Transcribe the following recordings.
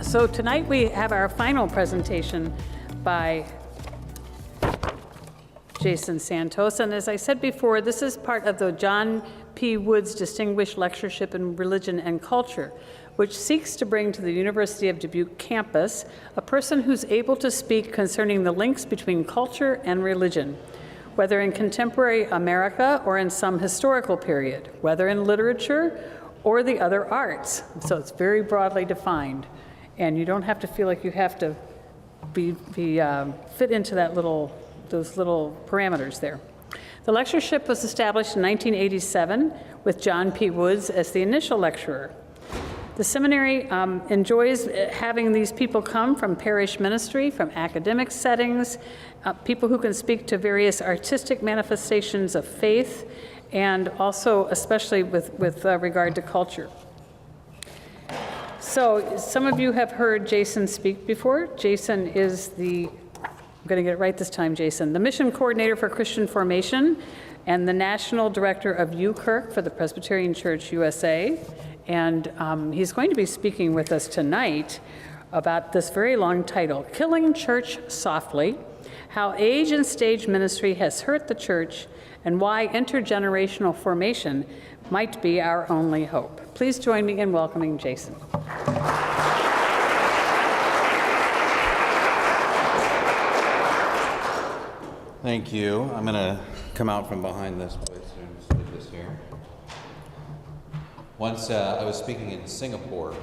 So tonight we have our final presentation by Jason Santos, and as I said before, this is part of the John P. Woods Distinguished Lectureship in Religion and Culture, which seeks to bring to the University of Dubuque campus a person who's able to speak concerning the links between culture and religion, whether in contemporary America or in some historical period, whether in literature or the other arts. So it's very broadly defined, and you don't have to feel like you have to fit into those little parameters there. The lectureship was established in 1987 with John P. Woods as the initial lecturer. The seminary enjoys having these people come from parish ministry, from academic settings, people who can speak to various artistic manifestations of faith, and also especially with regard to culture. So some of you have heard Jason speak before. Jason is I'm going to get it right this time, Jason, the mission coordinator for Christian formation and the national director of UKirk for the Presbyterian Church USA. And he's going to be speaking with us tonight about this very long title, Killing Church Softly, How Age and Stage Ministry Has Hurt the Church and Why Intergenerational Formation Might Be Our Only Hope. Please join me in welcoming Jason. Thank you. I'm going to come out from behind this place and just leave this here. Once I was speaking in Singapore,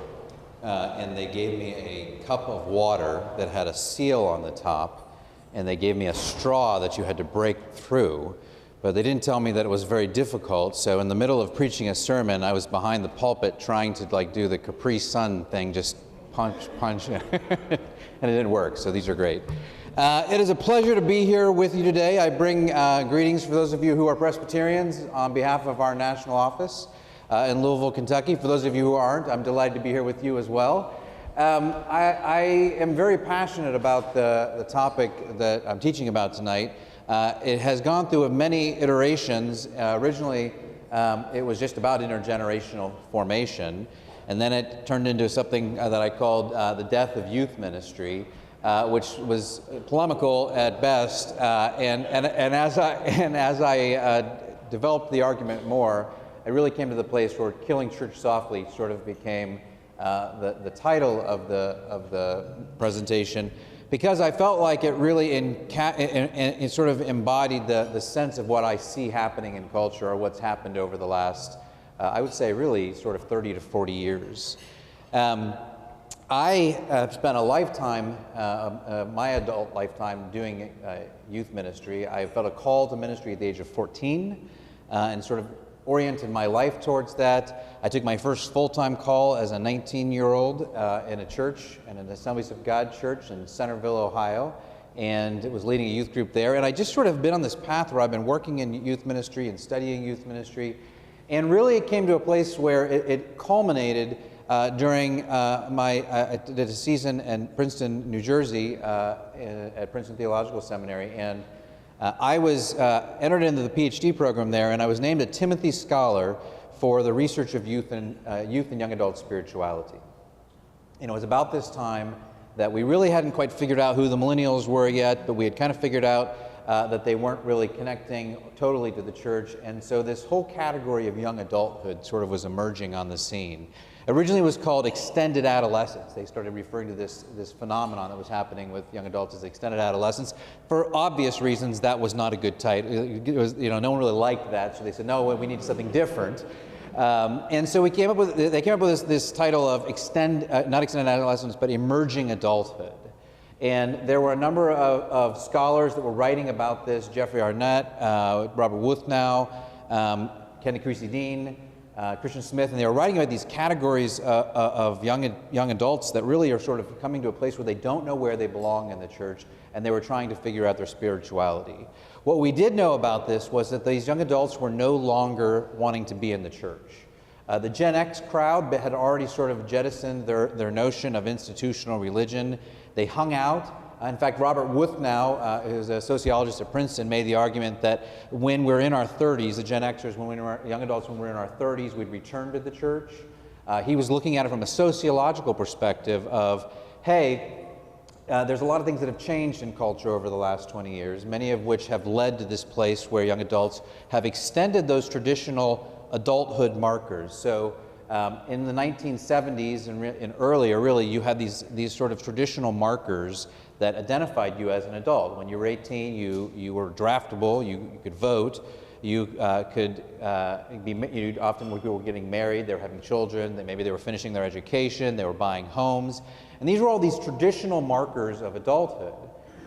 and they gave me a cup of water that had a seal on the top, and they gave me a straw that you had to break through, but they didn't tell me that it was very difficult. So in the middle of preaching a sermon, I was behind the pulpit trying to do the Capri Sun thing, just punch, and it didn't work. So these are great. It is a pleasure to be here with you today. I bring greetings for those of you who are Presbyterians on behalf of our national office in Louisville, Kentucky. For those of you who aren't, I'm delighted to be here with you as well. I am very passionate about the topic that I'm teaching about tonight. It has gone through many iterations. Originally, it was just about intergenerational formation, and then it turned into something that I called the death of youth ministry. Which was polemical at best, and as I developed the argument more, I really came to the place where Killing Church Softly sort of became the title of the presentation, because I felt like it really it sort of embodied the sense of what I see happening in culture, or what's happened over the last, I would say, really sort of 30 to 40 years. I have spent a lifetime, my adult lifetime, doing youth ministry. I felt a call to ministry at the age of 14 and sort of oriented my life towards that. I took my first full-time call as a 19-year-old in a church, in an Assemblies of God church in Centerville, Ohio, and it was leading a youth group there. And I just sort of been on this path where I've been working in youth ministry and studying youth ministry, and really it came to a place where it culminated during I did a season in Princeton, New Jersey, at Princeton Theological Seminary, and I was entered into the Ph.D. program there, and I was named a Timothy Scholar for the research of youth and young adult spirituality. And it was about this time that we really hadn't quite figured out who the Millennials were yet, but we had kind of figured out that they weren't really connecting totally to the church, and so this whole category of young adulthood sort of was emerging on the scene. Originally it was called extended adolescence. They started referring to this phenomenon that was happening with young adults as extended adolescence. For obvious reasons, that was not a good title. It was, no one really liked that, so they said, no, we need something different. And so they came up with this title of not extended adolescence, but emerging adulthood. And there were a number of scholars that were writing about this: Jeffrey Arnett, Robert Wuthnow, Kenneth Creasy Dean, Christian Smith, and they were writing about these categories of young adults that really are sort of coming to a place where they don't know where they belong in the church, and they were trying to figure out their spirituality. What we did know about this was that these young adults were no longer wanting to be in the church. The Gen X crowd had already sort of jettisoned their notion of institutional religion. They hung out. In fact, Robert Wuthnow, who's a sociologist at Princeton, made the argument that when we're in our 30s, the Gen Xers, young adults, when we're in our 30s, we'd return to the church. He was looking at it from a sociological perspective of, hey, there's a lot of things that have changed in culture over the last 20 years, many of which have led to this place where young adults have extended those traditional adulthood markers. So in the 1970s and earlier, really, you had these sort of traditional markers that identified you as an adult. When you were 18, you were draftable, you could vote, you could be, often when people were getting married, they were having children, maybe they were finishing their education, they were buying homes. And these were all these traditional markers of adulthood.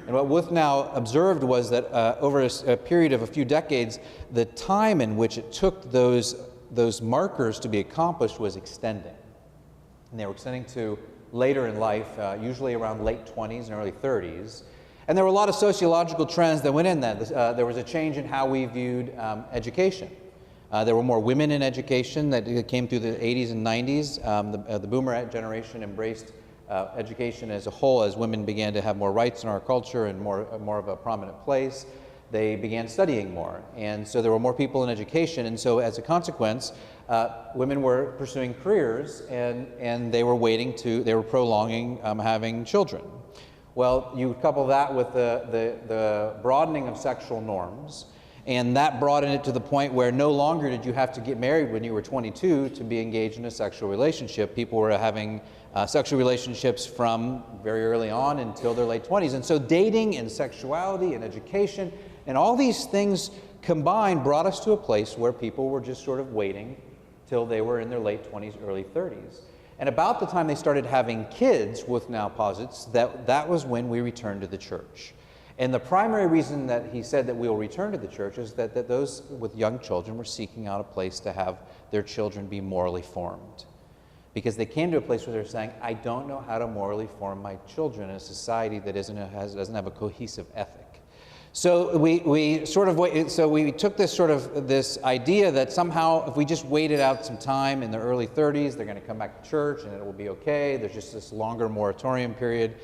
And what Wuthnow observed was that over a period of a few decades, the time in which it took those markers to be accomplished was extending. And they were extending to later in life, usually around late 20s and early 30s. And there were a lot of sociological trends that went in that. There was a change in how we viewed education. There were more women in education that came through the 80s and 90s. The boomer generation embraced education as a whole as women began to have more rights in our culture and more of a prominent place. They began studying more, and so there were more people in education, and so as a consequence, women were pursuing careers, and they were prolonging having children. Well, you couple that with the broadening of sexual norms, and that broadened it to the point where no longer did you have to get married when you were 22 to be engaged in a sexual relationship. People were having sexual relationships from very early on until their late 20s. And so dating and sexuality and education and all these things combined brought us to a place where people were just sort of waiting till they were in their late 20s, early 30s. And about the time they started having kids, Wuthnow posits, that was when we returned to the church. And the primary reason that he said that we will return to the church is that those with young children were seeking out a place to have their children be morally formed. Because they came to a place where they're saying, I don't know how to morally form my children in a society that doesn't have a cohesive ethic. So we took this idea that somehow if we just waited out some time in the early 30s, they're going to come back to church and it will be okay. There's just this longer moratorium period.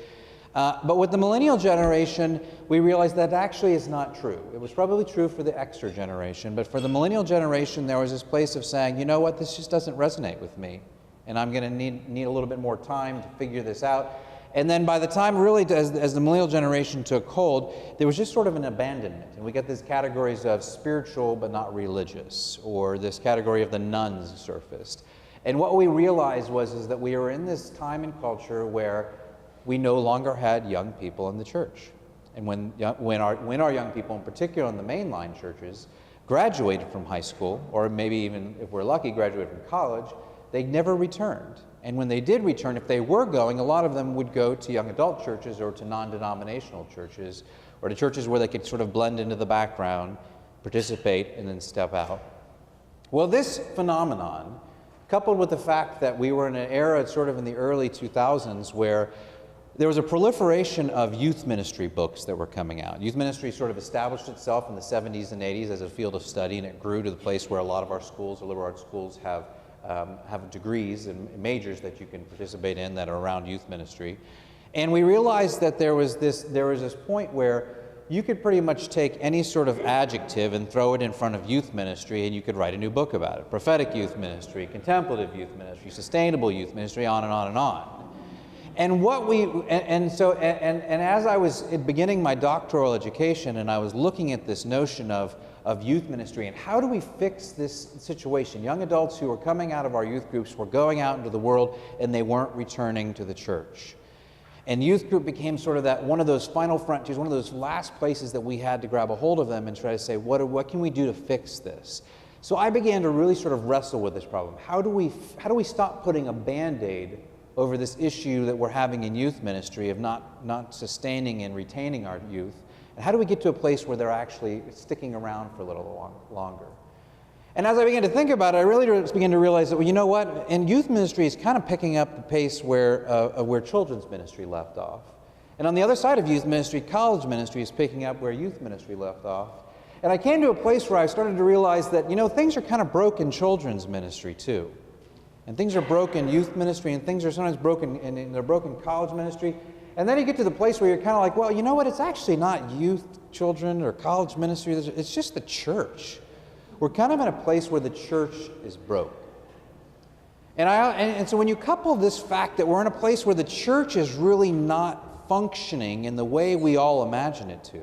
But with the millennial generation, we realized that actually is not true. It was probably true for the Xer generation, but for the millennial generation, there was this place of saying, you know what, this just doesn't resonate with me, and I'm going to need a little bit more time to figure this out. And then by the time really as the millennial generation took hold, there was just sort of an abandonment. And we get these categories of spiritual but not religious, or this category of the nuns surfaced. And what we realized is that we were in this time and culture where we no longer had young people in the church. And when our young people, in particular in the mainline churches, graduated from high school, or maybe even, if we're lucky, graduated from college, they never returned. And when they did return, if they were going, a lot of them would go to young adult churches or to non-denominational churches, or to churches where they could sort of blend into the background, participate, and then step out. Well, this phenomenon, coupled with the fact that we were in an era sort of in the early 2000s where there was a proliferation of youth ministry books that were coming out. Youth ministry sort of established itself in the 70s and 80s as a field of study, and it grew to the place where a lot of our schools, or liberal arts schools, have degrees and majors that you can participate in that are around youth ministry. And we realized that there was this point where you could pretty much take any sort of adjective and throw it in front of youth ministry, and you could write a new book about it. Prophetic youth ministry, contemplative youth ministry, sustainable youth ministry, on and on and on. And as I was beginning my doctoral education, and I was looking at this notion of youth ministry and how do we fix this situation? Young adults who were coming out of our youth groups were going out into the world and they weren't returning to the church. And youth group became sort of that one of those final frontiers, one of those last places that we had to grab a hold of them and try to say, what can we do to fix this? So I began to really sort of wrestle with this problem. How do we stop putting a Band-Aid over this issue that we're having in youth ministry of not sustaining and retaining our youth? And how do we get to a place where they're actually sticking around for a little longer? And as I began to think about it, I really began to realize that, well, you know what? And youth ministry is kind of picking up the pace where children's ministry left off. And on the other side of youth ministry, college ministry is picking up where youth ministry left off. And I came to a place where I started to realize that, things are kind of broken children's ministry too. And things are broken youth ministry, and things are sometimes broken, and they're broken college ministry. And then you get to the place where you're kind of like, well, you know what? It's actually not youth, children, or college ministry. It's just the church. We're kind of in a place where the church is broke. And so when you couple this fact that we're in a place where the church is really not functioning in the way we all imagine it to,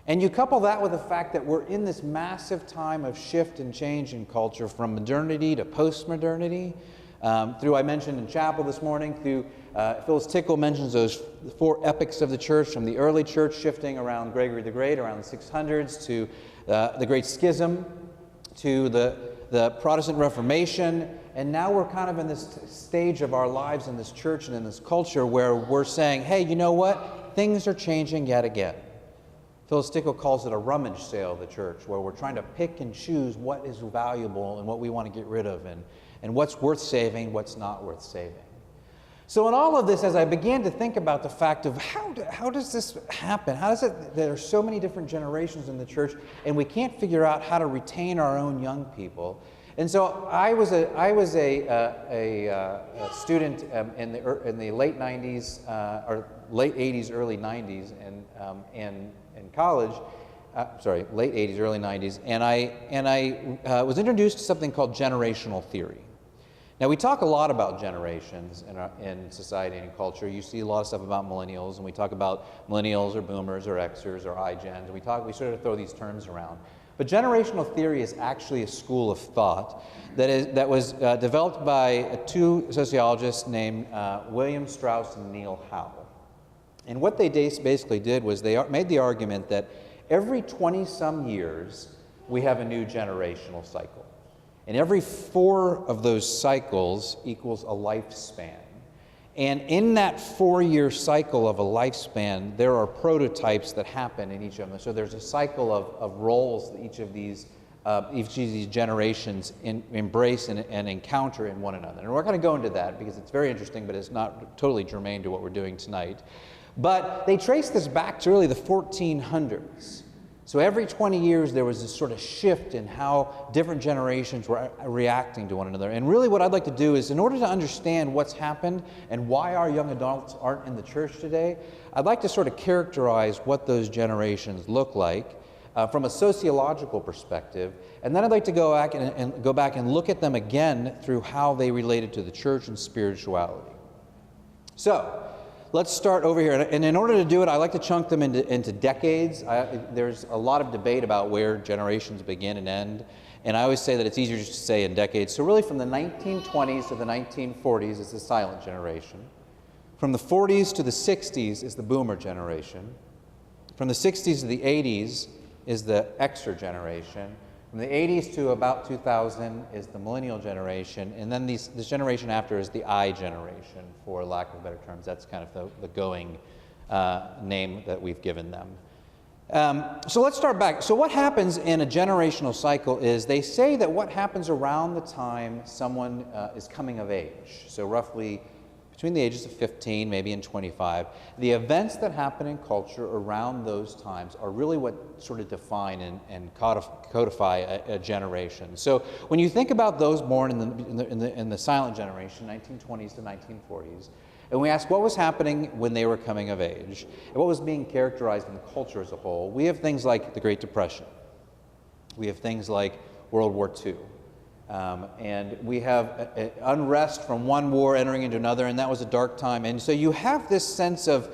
and you couple that with the fact that we're in this massive time of shift and change in culture from modernity to post-modernity, through, I mentioned in chapel this morning, through Phyllis Tickle mentions those 4 epochs of the church, from the early church shifting around Gregory the Great, around the 600s, to the Great Schism, to the Protestant Reformation, and now we're kind of in this stage of our lives in this church and in this culture where we're saying, hey, you know what? Things are changing yet again. Phyllis Tickle calls it a rummage sale of the church, where we're trying to pick and choose what is valuable and what we want to get rid of, and what's worth saving, what's not worth saving. So in all of this, as I began to think about the fact of how does this happen? How does it, there are so many different generations in the church, and we can't figure out how to retain our own young people. And so I was a student in the late 90s, or late 80s, early 90s, in college. Late 80s, early 90s, and I was introduced to something called generational theory. Now, we talk a lot about generations in society and culture. You see a lot of stuff about millennials, and we talk about millennials or boomers or Xers or iGens, and we sort of throw these terms around. But generational theory is actually a school of thought that was developed by 2 sociologists named William Strauss and Neil Howe. And what they basically did was they made the argument that every 20-some years, we have a new generational cycle. And every 4 of those cycles equals a lifespan. And in that 4-year cycle of a lifespan, there are prototypes that happen in each of them. So there's a cycle of roles that each of these generations embrace and encounter in one another. And we're going to go into that because it's very interesting, but it's not totally germane to what we're doing tonight. But they trace this back to really the 1400s. So every 20 years, there was this sort of shift in how different generations were reacting to one another. And really what I'd like to do is, in order to understand what's happened and why our young adults aren't in the church today, I'd like to sort of characterize what those generations look like from a sociological perspective. And then I'd like to go back and look at them again through how they related to the church and spirituality. So let's start over here. And in order to do it, I like to chunk them into decades. There's a lot of debate about where generations begin and end. And I always say that it's easier just to say in decades. So really from the 1920s to the 1940s is the silent generation. From the 40s to the 60s is the boomer generation. From the 60s to the 80s is the Xer generation. From the 80s to about 2000 is the millennial generation, and then this generation after is the I generation, for lack of better terms. That's kind of the going name that we've given them. So let's start back. So what happens in a generational cycle is they say that what happens around the time someone is coming of age, so roughly between the ages of 15, maybe and 25, the events that happen in culture around those times are really what sort of define and codify a generation. So when you think about those born in the silent generation, 1920s to 1940s, and we ask what was happening when they were coming of age, and what was being characterized in the culture as a whole, we have things like the Great Depression. We have things like World War II. And we have unrest from one war entering into another, and that was a dark time. And so you have this sense of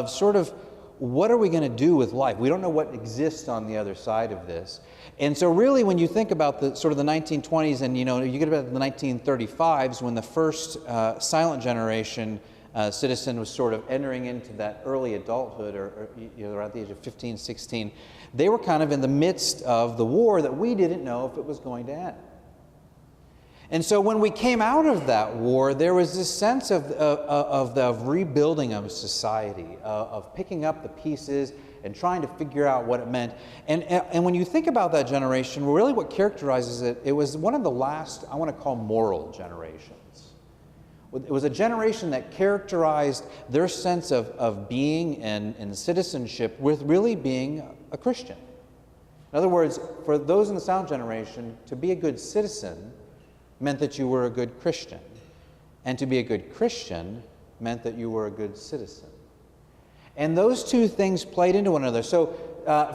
sort of, what are we going to do with life? We don't know what exists on the other side of this. And so really when you think about the sort of the 1920s, and you get about the 1935s, when the first silent generation citizen was sort of entering into that early adulthood, or around the age of 15, 16, they were kind of in the midst of the war that we didn't know if it was going to end. And so when we came out of that war, there was this sense of rebuilding of society, of picking up the pieces and trying to figure out what it meant. And when you think about that generation, really what characterizes it, it was one of the last, I want to call, moral generations. It was a generation that characterized their sense of being and citizenship with really being a Christian. In other words, for those in the silent generation, to be a good citizen meant that you were a good Christian. And to be a good Christian meant that you were a good citizen. And those two things played into one another. So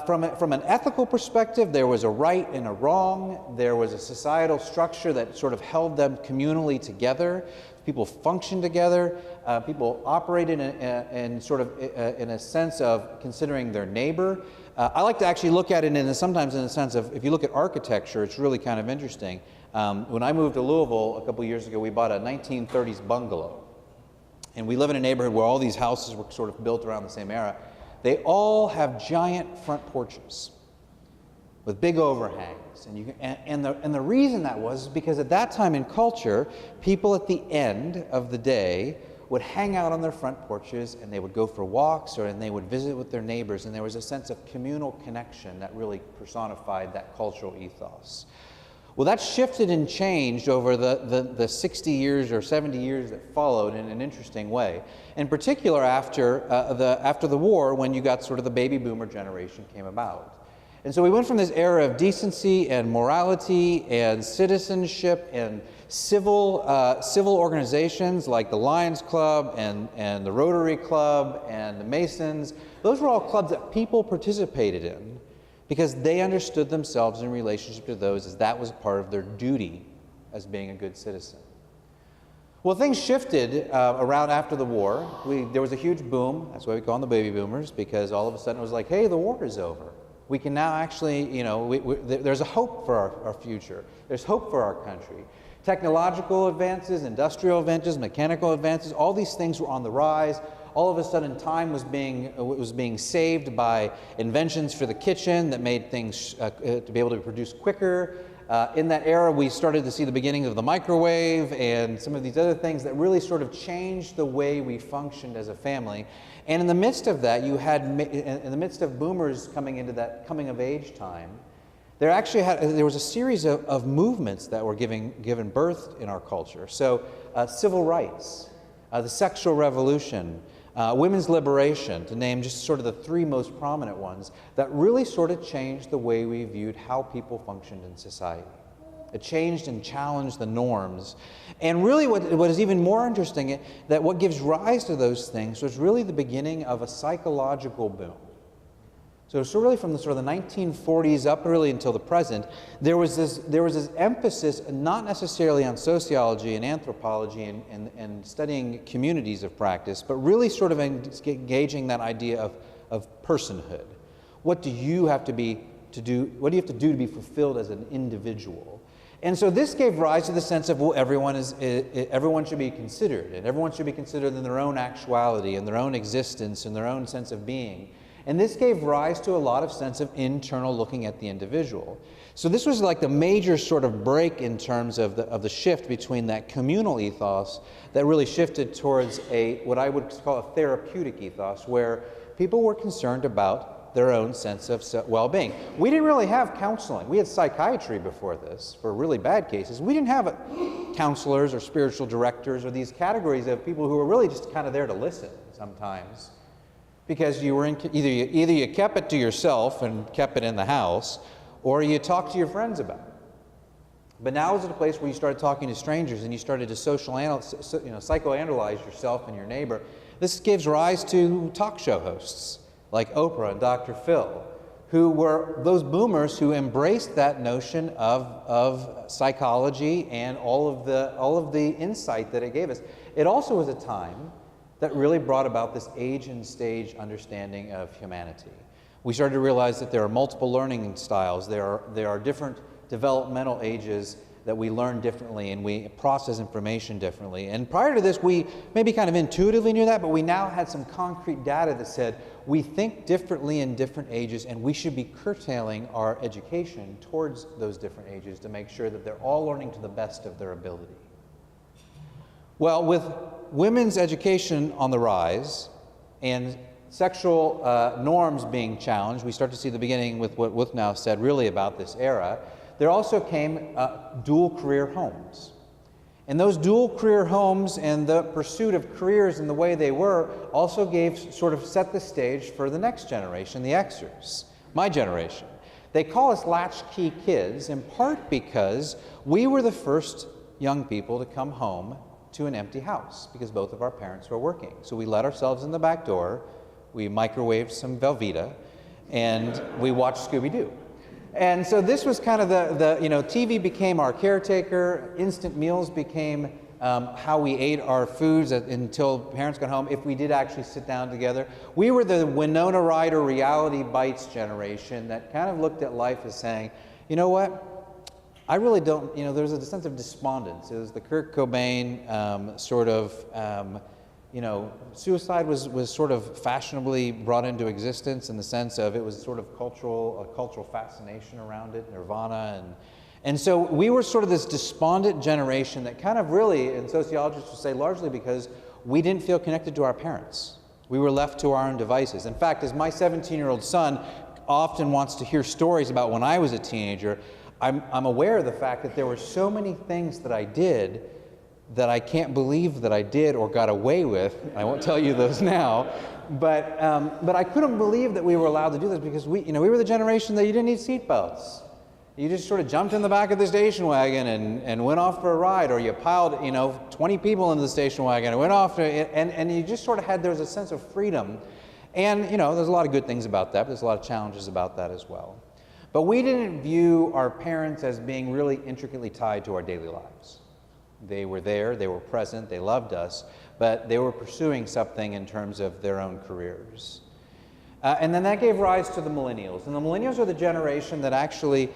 from an ethical perspective, there was a right and a wrong. There was a societal structure that sort of held them communally together. People functioned together. People operated in sort of in a sense of considering their neighbor. I like to actually look at it sometimes in the sense of, if you look at architecture, it's really kind of interesting. When I moved to Louisville a couple years ago, we bought a 1930s bungalow. And we live in a neighborhood where all these houses were sort of built around the same era. They all have giant front porches with big overhangs. And the reason that was because at that time in culture, people at the end of the day would hang out on their front porches, and they would go for walks, and they would visit with their neighbors, and there was a sense of communal connection that really personified that cultural ethos. Well, that shifted and changed over the 60 years or 70 years that followed in an interesting way. In particular, after the war, when you got sort of the baby boomer generation came about. And so we went from this era of decency and morality and citizenship and civil organizations like the Lions Club and the Rotary Club and the Masons. Those were all clubs that people participated in, because they understood themselves in relationship to those as that was part of their duty as being a good citizen. Well, things shifted around after the war. There was a huge boom. That's why we call them the baby boomers, because all of a sudden it was like, hey, the war is over. We can now actually, there's a hope for our future. There's hope for our country. Technological advances, industrial advances, mechanical advances, all these things were on the rise. All of a sudden, time was being saved by inventions for the kitchen that made things to be able to produce quicker. In that era, we started to see the beginning of the microwave and some of these other things that really sort of changed the way we functioned as a family. And in the midst of that, you had, in the midst of boomers coming into that coming of age time, there was a series of movements that were given birth in our culture. So civil rights, the sexual revolution, women's liberation, to name just sort of the three most prominent ones, that really sort of changed the way we viewed how people functioned in society. It changed and challenged the norms. And really what is even more interesting, that what gives rise to those things was really the beginning of a psychological boom. So really from the sort of the 1940s up really until the present, there was this emphasis not necessarily on sociology and anthropology and studying communities of practice, but really sort of engaging that idea of personhood. What do you have to do to be fulfilled as an individual? And so this gave rise to the sense of, well, everyone should be considered, and everyone should be considered in their own actuality, in their own existence, in their own sense of being. And this gave rise to a lot of sense of internal looking at the individual. So this was like the major sort of break in terms of the shift between that communal ethos that really shifted towards what I would call a therapeutic ethos, where people were concerned about their own sense of well-being. We didn't really have counseling. We had psychiatry before this for really bad cases. We didn't have counselors or spiritual directors or these categories of people who were really just kind of there to listen sometimes. Because you were either you kept it to yourself and kept it in the house, or you talked to your friends about it. But now is the place where you started talking to strangers and you started to psychoanalyze yourself and your neighbor. This gives rise to talk show hosts like Oprah and Dr. Phil, who were those boomers who embraced that notion of psychology and all of the insight that it gave us. It also was a time that really brought about this age and stage understanding of humanity. We started to realize that there are multiple learning styles. There are different developmental ages that we learn differently and we process information differently. And prior to this, we maybe kind of intuitively knew that, but we now had some concrete data that said we think differently in different ages, and we should be curtailing our education towards those different ages to make sure that they're all learning to the best of their ability. Well, with women's education on the rise and sexual norms being challenged, we start to see the beginning with what Wuthnow said really about this era. There also came dual career homes. And those dual career homes and the pursuit of careers in the way they were also set the stage for the next generation, the Xers, my generation. They call us latchkey kids in part because we were the first young people to come home to an empty house because both of our parents were working. So we let ourselves in the back door, we microwaved some Velveeta, and we watched Scooby-Doo. And so this was kind of TV became our caretaker, instant meals became how we ate our foods until parents got home, if we did actually sit down together. We were the Winona Ryder reality bites generation that kind of looked at life as saying, you know what, I really don't, there's a sense of despondence. It was the Kurt Cobain suicide was sort of fashionably brought into existence in the sense of it was sort of a cultural fascination around it, Nirvana, and so we were sort of this despondent generation that kind of really, and sociologists would say largely because we didn't feel connected to our parents. We were left to our own devices. In fact, as my 17-year-old son often wants to hear stories about when I was a teenager, I'm aware of the fact that there were so many things that I did that I can't believe that I did or got away with. I won't tell you those now, but I couldn't believe that we were allowed to do this because we were the generation that you didn't need seatbelts. You just sort of jumped in the back of the station wagon and went off for a ride, or you piled 20 people into the station wagon and went off, and you just sort of there was a sense of freedom. And there's a lot of good things about that, but there's a lot of challenges about that as well. But we didn't view our parents as being really intricately tied to our daily lives. They were there, they were present, they loved us, but they were pursuing something in terms of their own careers. And then that gave rise to the Millennials. And the Millennials are the generation that actually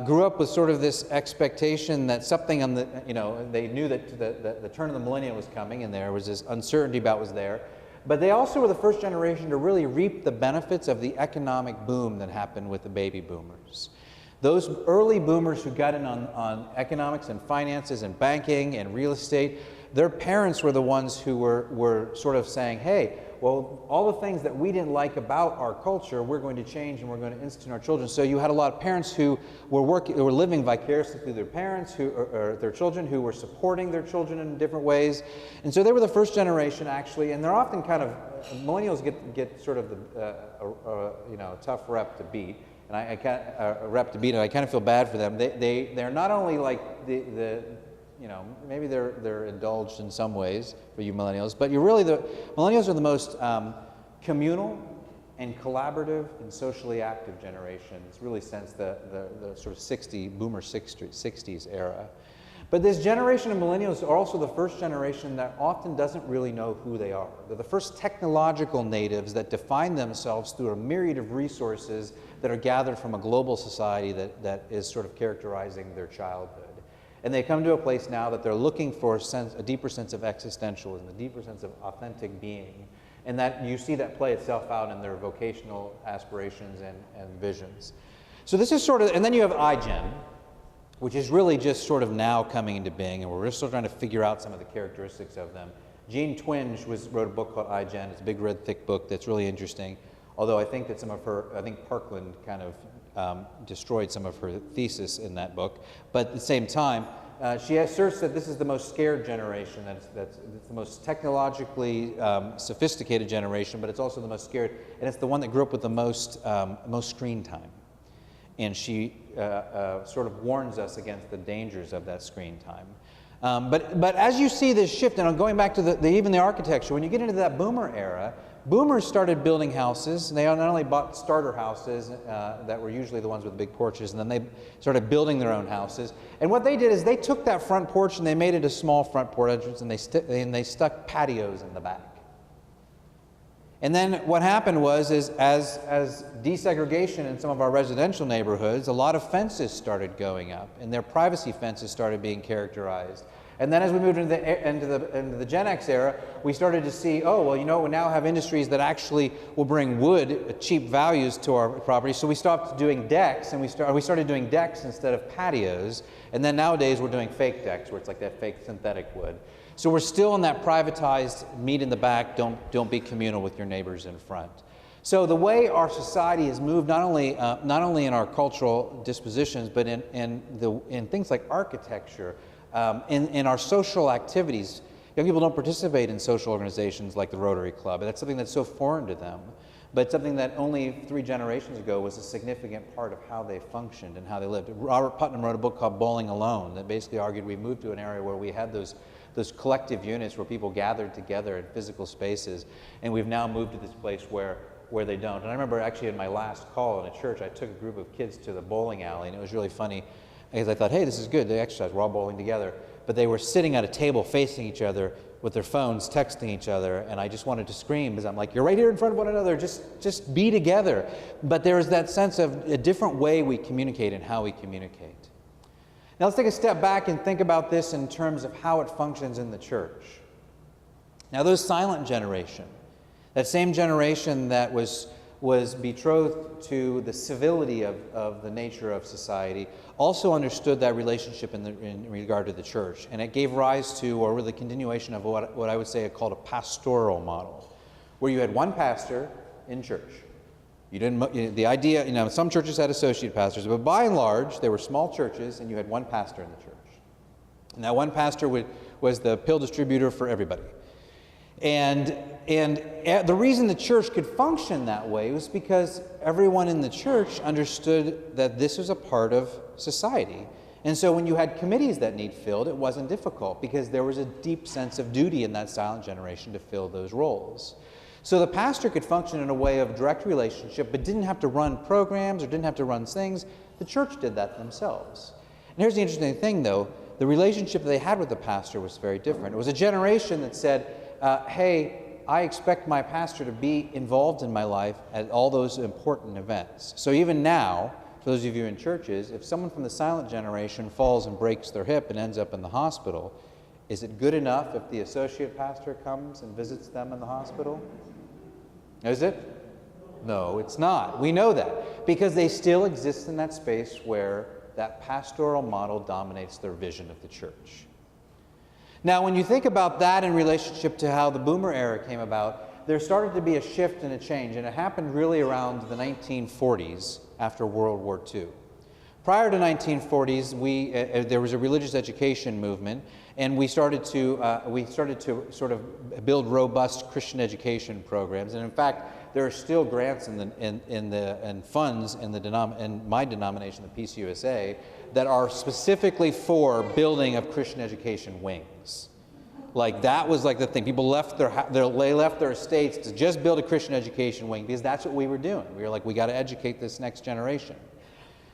grew up with sort of this expectation that something on they knew that the turn of the millennium was coming, and there was this uncertainty about what was there. But they also were the first generation to really reap the benefits of the economic boom that happened with the baby boomers. Those early boomers who got in on economics and finances and banking and real estate, their parents were the ones who were sort of saying, hey, well, all the things that we didn't like about our culture, we're going to change and we're going to institute in our children. So you had a lot of parents who were living vicariously through their parents, or their children, who were supporting their children in different ways. And so they were the first generation, actually, and they're often kind of, millennials get sort of a tough rep to beat. And I kind of feel bad for them. They're not only like maybe they're indulged in some ways for you millennials, but millennials are the most communal and collaborative and socially active generation. It's really since the sort of boomer 60s era. But this generation of millennials are also the first generation that often doesn't really know who they are. They're the first technological natives that define themselves through a myriad of resources that are gathered from a global society that is sort of characterizing their childhood. And they come to a place now that they're looking for a deeper sense of existentialism, a deeper sense of authentic being. And that you see that play itself out in their vocational aspirations and visions. So this is sort of, and then you have iGen, which is really just sort of now coming into being, and we're still trying to figure out some of the characteristics of them. Jean Twenge wrote a book called iGen. It's a big, red, thick book that's really interesting. Although I think that I think Parkland kind of destroyed some of her thesis in that book. But at the same time, she asserts that this is the most scared generation, it's the most technologically sophisticated generation, but it's also the most scared, and it's the one that grew up with the most screen time. And she sort of warns us against the dangers of that screen time. But as you see this shift, and I'm going back to even the architecture, when you get into that boomer era, boomers started building houses, and they not only bought starter houses that were usually the ones with big porches, and then they started building their own houses. And what they did is they took that front porch and they made it a small front porch entrance, and they stuck patios in the back. And then what happened was, as desegregation in some of our residential neighborhoods, a lot of fences started going up, and their privacy fences started being characterized. And then as we moved into the Gen X era, we started to see, we now have industries that actually will bring wood at cheap values to our property. So we stopped doing decks, and we started doing decks instead of patios. And then nowadays we're doing fake decks, where it's like that fake synthetic wood. So we're still in that privatized, meet in the back, don't be communal with your neighbors in front. So the way our society has moved, not only in our cultural dispositions, but in things like architecture, in our social activities. Young people don't participate in social organizations like the Rotary Club, and that's something that's so foreign to them, but something that only 3 generations ago was a significant part of how they functioned and how they lived. Robert Putnam wrote a book called Bowling Alone that basically argued we moved to an area where we had those collective units where people gathered together in physical spaces, and we've now moved to this place where where they don't. And I remember actually in my last call in a church, I took a group of kids to the bowling alley, and it was really funny because I thought, hey, this is good, they exercise, we're all bowling together. But they were sitting at a table facing each other with their phones, texting each other, and I just wanted to scream because I'm like, you're right here in front of one another, just be together. But there is that sense of a different way we communicate and how we communicate. Now let's take a step back and think about this in terms of how it functions in the church. Now those silent generation, that same generation that was betrothed to the civility of the nature of society, also understood that relationship in regard to the church. And it gave rise to, or the continuation of what I would say are called a pastoral model, where you had one pastor in church. The idea, some churches had associate pastors, but by and large, they were small churches, and you had one pastor in the church. And that one pastor was the pill distributor for everybody. And the reason the church could function that way was because everyone in the church understood that this was a part of society. And so when you had committees that need filled, it wasn't difficult because there was a deep sense of duty in that silent generation to fill those roles. So the pastor could function in a way of direct relationship, but didn't have to run programs or didn't have to run things. The church did that themselves. And here's the interesting thing, though. The relationship they had with the pastor was very different. It was a generation that said, hey, I expect my pastor to be involved in my life at all those important events. So even now, for those of you in churches, if someone from the silent generation falls and breaks their hip and ends up in the hospital, is it good enough if the associate pastor comes and visits them in the hospital? Is it? No, it's not. We know that because they still exist in that space where that pastoral model dominates their vision of the church. Now, when you think about that in relationship to how the boomer era came about, there started to be a shift and a change, and it happened really around the 1940s after World War II. Prior to 1940s, there was a religious education movement, and we started to sort of build robust Christian education programs. And in fact, there are still grants and funds in my denomination, the PCUSA, that are specifically for building of Christian education wings. Like that was like the thing. People left they left their estates to just build a Christian education wing because that's what we were doing. We were like, we got to educate this next generation.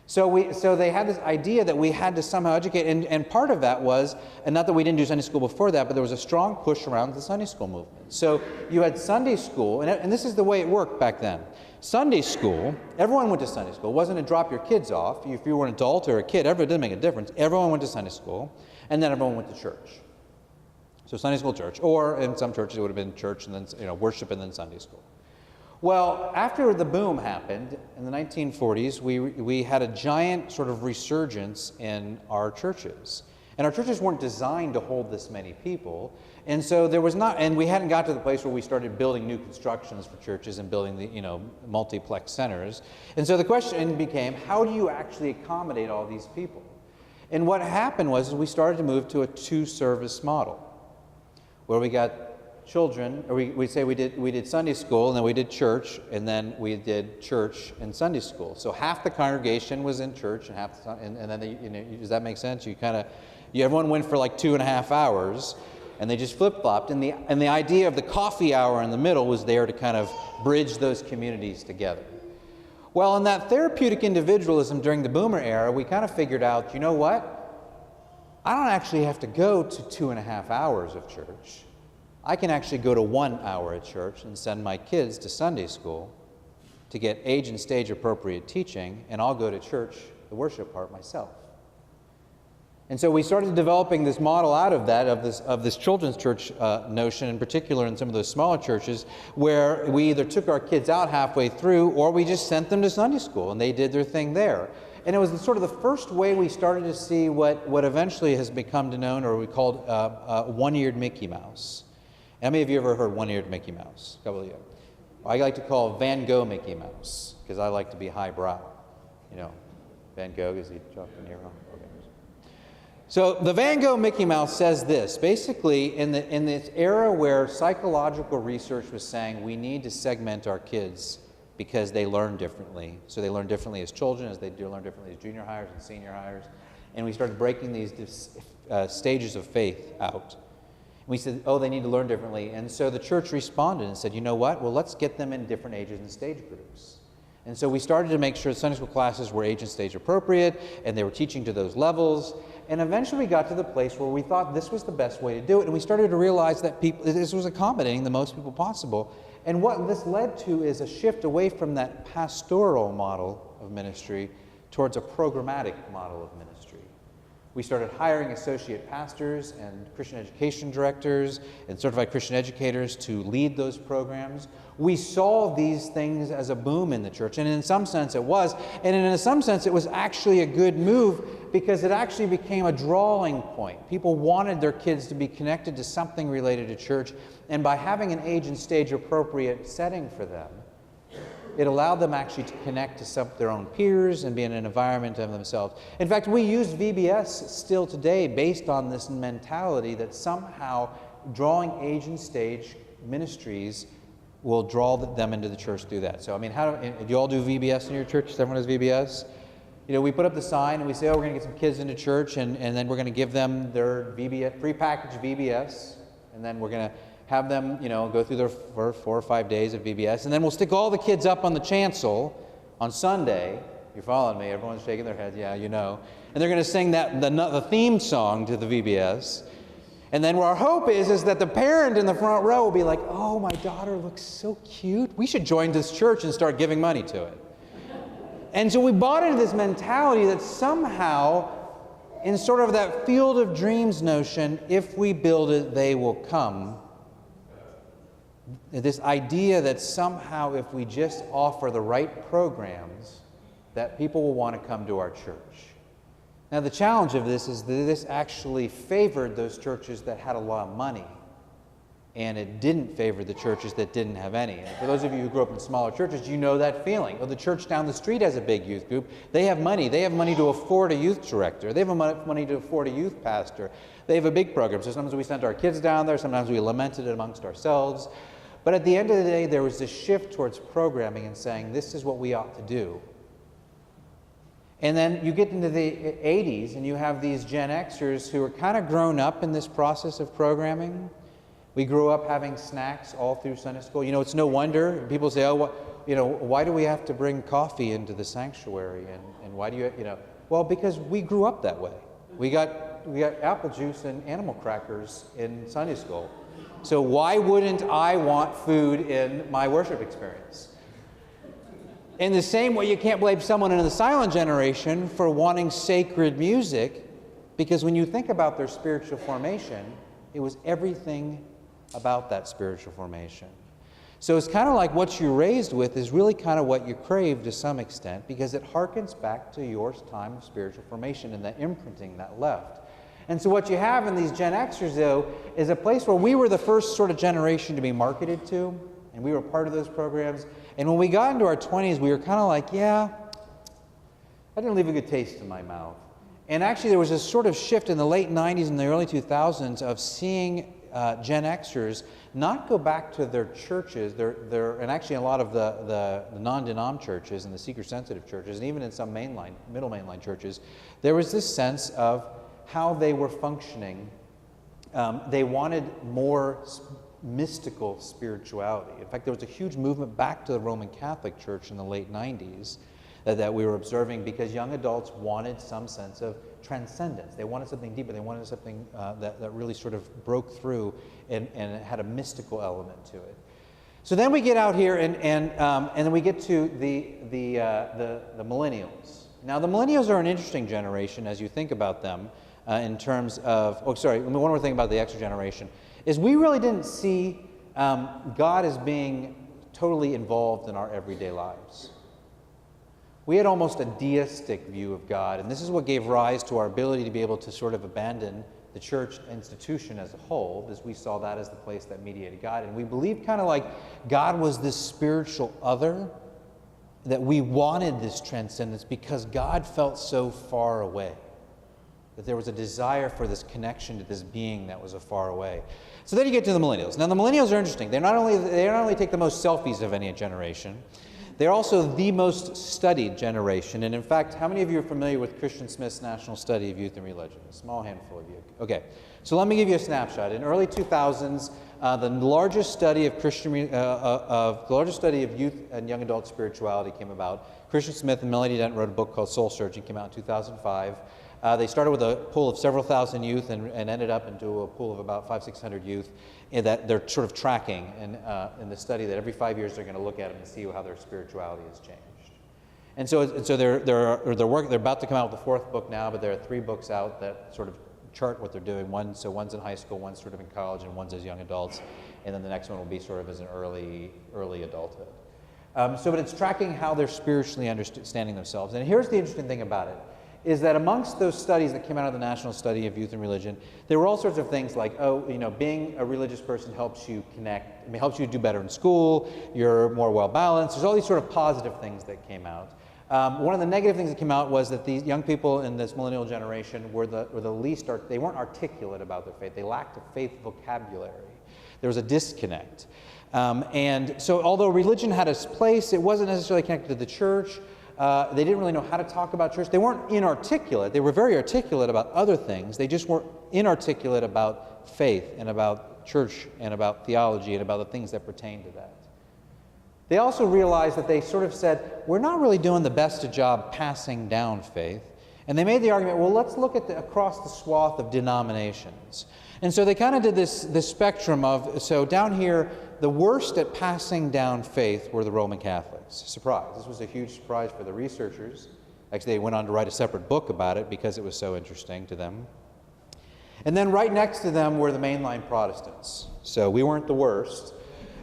So they had this idea that we had to somehow educate, and part of that was, and not that we didn't do Sunday school before that, but there was a strong push around the Sunday school movement. So you had Sunday school, and this is the way it worked back then. Sunday school, everyone went to Sunday school. It wasn't to drop your kids off. If you were an adult or a kid, it didn't make a difference. Everyone went to Sunday school, and then everyone went to church. So Sunday school, church, or in some churches it would have been church and then worship and then Sunday school. Well, after the boom happened in the 1940s, we had a giant sort of resurgence in our churches. And our churches weren't designed to hold this many people. And so there was not, and we hadn't got to the place where we started building new constructions for churches and building the, multiplex centers. And so the question became, how do you actually accommodate all these people? And what happened was we started to move to a two-service model, where we got children, or we did Sunday school, and then we did church, and then we did church and Sunday school. So half the congregation was in church, and half the, and then does that make sense? Everyone went for like 2.5 hours, and they just flip-flopped. And the idea of the coffee hour in the middle was there to kind of bridge those communities together. Well, in that therapeutic individualism during the boomer era, we kind of figured out, you know what? I don't actually have to go to 2.5 hours of church. I can actually go to 1 hour at church and send my kids to Sunday school to get age and stage appropriate teaching, and I'll go to church, the worship part, myself. And so we started developing this model out of that, of this children's church notion, in particular in some of those smaller churches, where we either took our kids out halfway through or we just sent them to Sunday school and they did their thing there. And it was sort of the first way we started to see what eventually has become known, or we called one-eared Mickey Mouse. How many of you ever heard one-eared Mickey Mouse? A couple of you. I like to call Van Gogh Mickey Mouse because I like to be highbrow. Van Gogh, is he chopped in here? Okay. So the Van Gogh Mickey Mouse says this. Basically, in this era where psychological research was saying we need to segment our kids because they learn differently. So they learn differently as children, as they do learn differently as junior hires and senior hires. And we started breaking these stages of faith out. We said, oh, they need to learn differently. And so the church responded and said, you know what? Well, let's get them in different ages and stage groups. And so we started to make sure Sunday school classes were age and stage appropriate, and they were teaching to those levels. And eventually we got to the place where we thought this was the best way to do it. And we started to realize that this was accommodating the most people possible. And what this led to is a shift away from that pastoral model of ministry towards a programmatic model of ministry. We started hiring associate pastors and Christian education directors and certified Christian educators to lead those programs. We saw these things as a boom in the church, and in some sense it was, and in some sense it was actually a good move because it actually became a drawing point. People wanted their kids to be connected to something related to church, and by having an age and stage appropriate setting for them, it allowed them actually to connect to their own peers and be in an environment of themselves. In fact, we use VBS still today based on this mentality that somehow drawing age and stage ministries will draw them into the church through that. So, I mean, do you all do VBS in your church? Everyone has VBS? You know, we put up the sign and we say, oh, we're going to get some kids into church, and then we're going to give them their VBS, prepackaged VBS, and then we're going to have them, you know, go through their 4 or 5 days of VBS, and then we'll stick all the kids up on the chancel on Sunday. You're following me? Everyone's shaking their heads. Yeah, you know. And they're going to sing the theme song to the VBS. And then our hope is that the parent in the front row will be like, oh, my daughter looks so cute. We should join this church and start giving money to it. And so we bought into this mentality that somehow, in sort of that field of dreams notion, if we build it, they will come. This idea that somehow if we just offer the right programs, that people will want to come to our church. Now the challenge of this is that this actually favored those churches that had a lot of money, and it didn't favor the churches that didn't have any. And for those of you who grew up in smaller churches, you know that feeling. Well, the church down the street has a big youth group. They have money. They have money to afford a youth director. They have money to afford a youth pastor. They have a big program. So sometimes we sent our kids down there. Sometimes we lamented it amongst ourselves. But at the end of the day, there was this shift towards programming and saying, this is what we ought to do. And then you get into the 80s, and you have these Gen Xers who are kind of grown up in this process of programming. We grew up having snacks all through Sunday school. You know, it's no wonder people say, oh, why do we have to bring coffee into the sanctuary? And why do you know? Well, because we grew up that way. We got apple juice and animal crackers in Sunday school. So why wouldn't I want food in my worship experience? In the same way, you can't blame someone in the silent generation for wanting sacred music, because when you think about their spiritual formation, it was everything about that spiritual formation. So it's kind of like what you're raised with is really kind of what you crave to some extent, because it harkens back to your time of spiritual formation and the imprinting that left. And so what you have in these Gen Xers, though, is a place where we were the first sort of generation to be marketed to, and we were part of those programs. And when we got into our 20s, we were kind of like, yeah, that didn't leave a good taste in my mouth. And actually, there was this sort of shift in the late 90s and the early 2000s of seeing Gen Xers not go back to their churches, and actually a lot of the non-denom churches and the seeker-sensitive churches, and even in some middle mainline churches, there was this sense of how they were functioning. They wanted more mystical spirituality. In fact, there was a huge movement back to the Roman Catholic Church in the late 90s that we were observing, because young adults wanted some sense of transcendence. They wanted something deeper. They wanted something that really sort of broke through and had a mystical element to it. So then we get out here and then we get to the millennials. Now the millennials are an interesting generation as you think about them in terms of, one more thing about the Xer generation, is we really didn't see God as being totally involved in our everyday lives. We had almost a deistic view of God, and this is what gave rise to our ability to be able to sort of abandon the church institution as a whole, because we saw that as the place that mediated God. And we believed kind of like God was this spiritual other, that we wanted this transcendence because God felt so far away, that there was a desire for this connection to this being that was far away. So then you get to the millennials. Now the millennials are interesting. They not only take the most selfies of any generation, They're also the most studied generation. And in fact, how many of you are familiar with Christian Smith's National Study of Youth and Religion? A small handful of you. Okay, so let me give you a snapshot. In early 2000s, the largest study of youth and young adult spirituality came about. Christian Smith and Melanie Dent wrote a book called Soul Searching, came out in 2005. They started with a pool of several thousand youth and ended up into a pool of about 500-600 youth that they're sort of tracking in the study that every 5 years they're going to look at them and see how their spirituality has changed. And so they're about to come out with the fourth book now, but there are 3 books out that sort of chart what they're doing. One's in high school, one's sort of in college, and one's as young adults, and then the next one will be sort of as an early adulthood. But it's tracking how they're spiritually understanding themselves. And here's the interesting thing about it, is that amongst those studies that came out of the National Study of Youth and Religion, there were all sorts of things like, being a religious person helps you connect, helps you do better in school, you're more well-balanced. There's all these sort of positive things that came out. One of the negative things that came out was that these young people in this millennial generation were the least, they weren't articulate about their faith. They lacked a faith vocabulary. There was a disconnect. And so although religion had its place, it wasn't necessarily connected to the church. They didn't really know how to talk about church. They weren't inarticulate. They were very articulate about other things. They just weren't inarticulate about faith and about church and about theology and about the things that pertain to that. They also realized that they sort of said, we're not really doing the best a job passing down faith. And they made the argument, well, let's look at across the swath of denominations. And so they kind of did this spectrum of, so down here, the worst at passing down faith were the Roman Catholics. Surprise. This was a huge surprise for the researchers. Actually, they went on to write a separate book about it because it was so interesting to them. And then right next to them were the mainline Protestants. So we weren't the worst,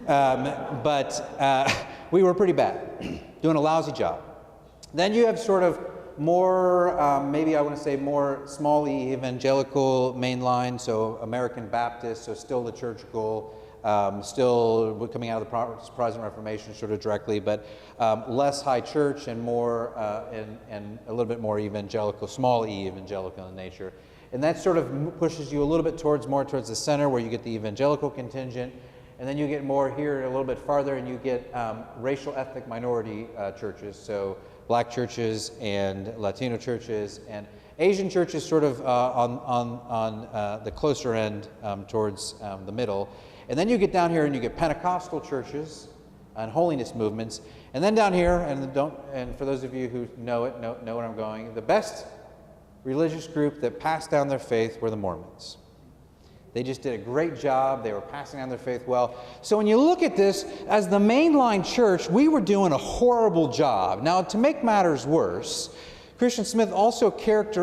but we were pretty bad, doing a lousy job. Then you have sort of more, maybe I want to say more small e evangelical mainline, so American Baptist, so still liturgical, still coming out of the Protestant Reformation sort of directly, but less high church and more, and a little bit more evangelical, small e evangelical in nature. And that sort of pushes you a little bit more towards the center where you get the evangelical contingent, and then you get more here a little bit farther and you get racial ethnic minority churches, so black churches and Latino churches and Asian churches sort of on the closer end towards the middle. And then you get down here and you get Pentecostal churches and holiness movements. And then down here, and for those of you who know where I'm going, the best religious group that passed down their faith were the Mormons. They just did a great job. They were passing down their faith well. So when you look at this, as the mainline church, we were doing a horrible job. Now, to make matters worse, Christian Smith also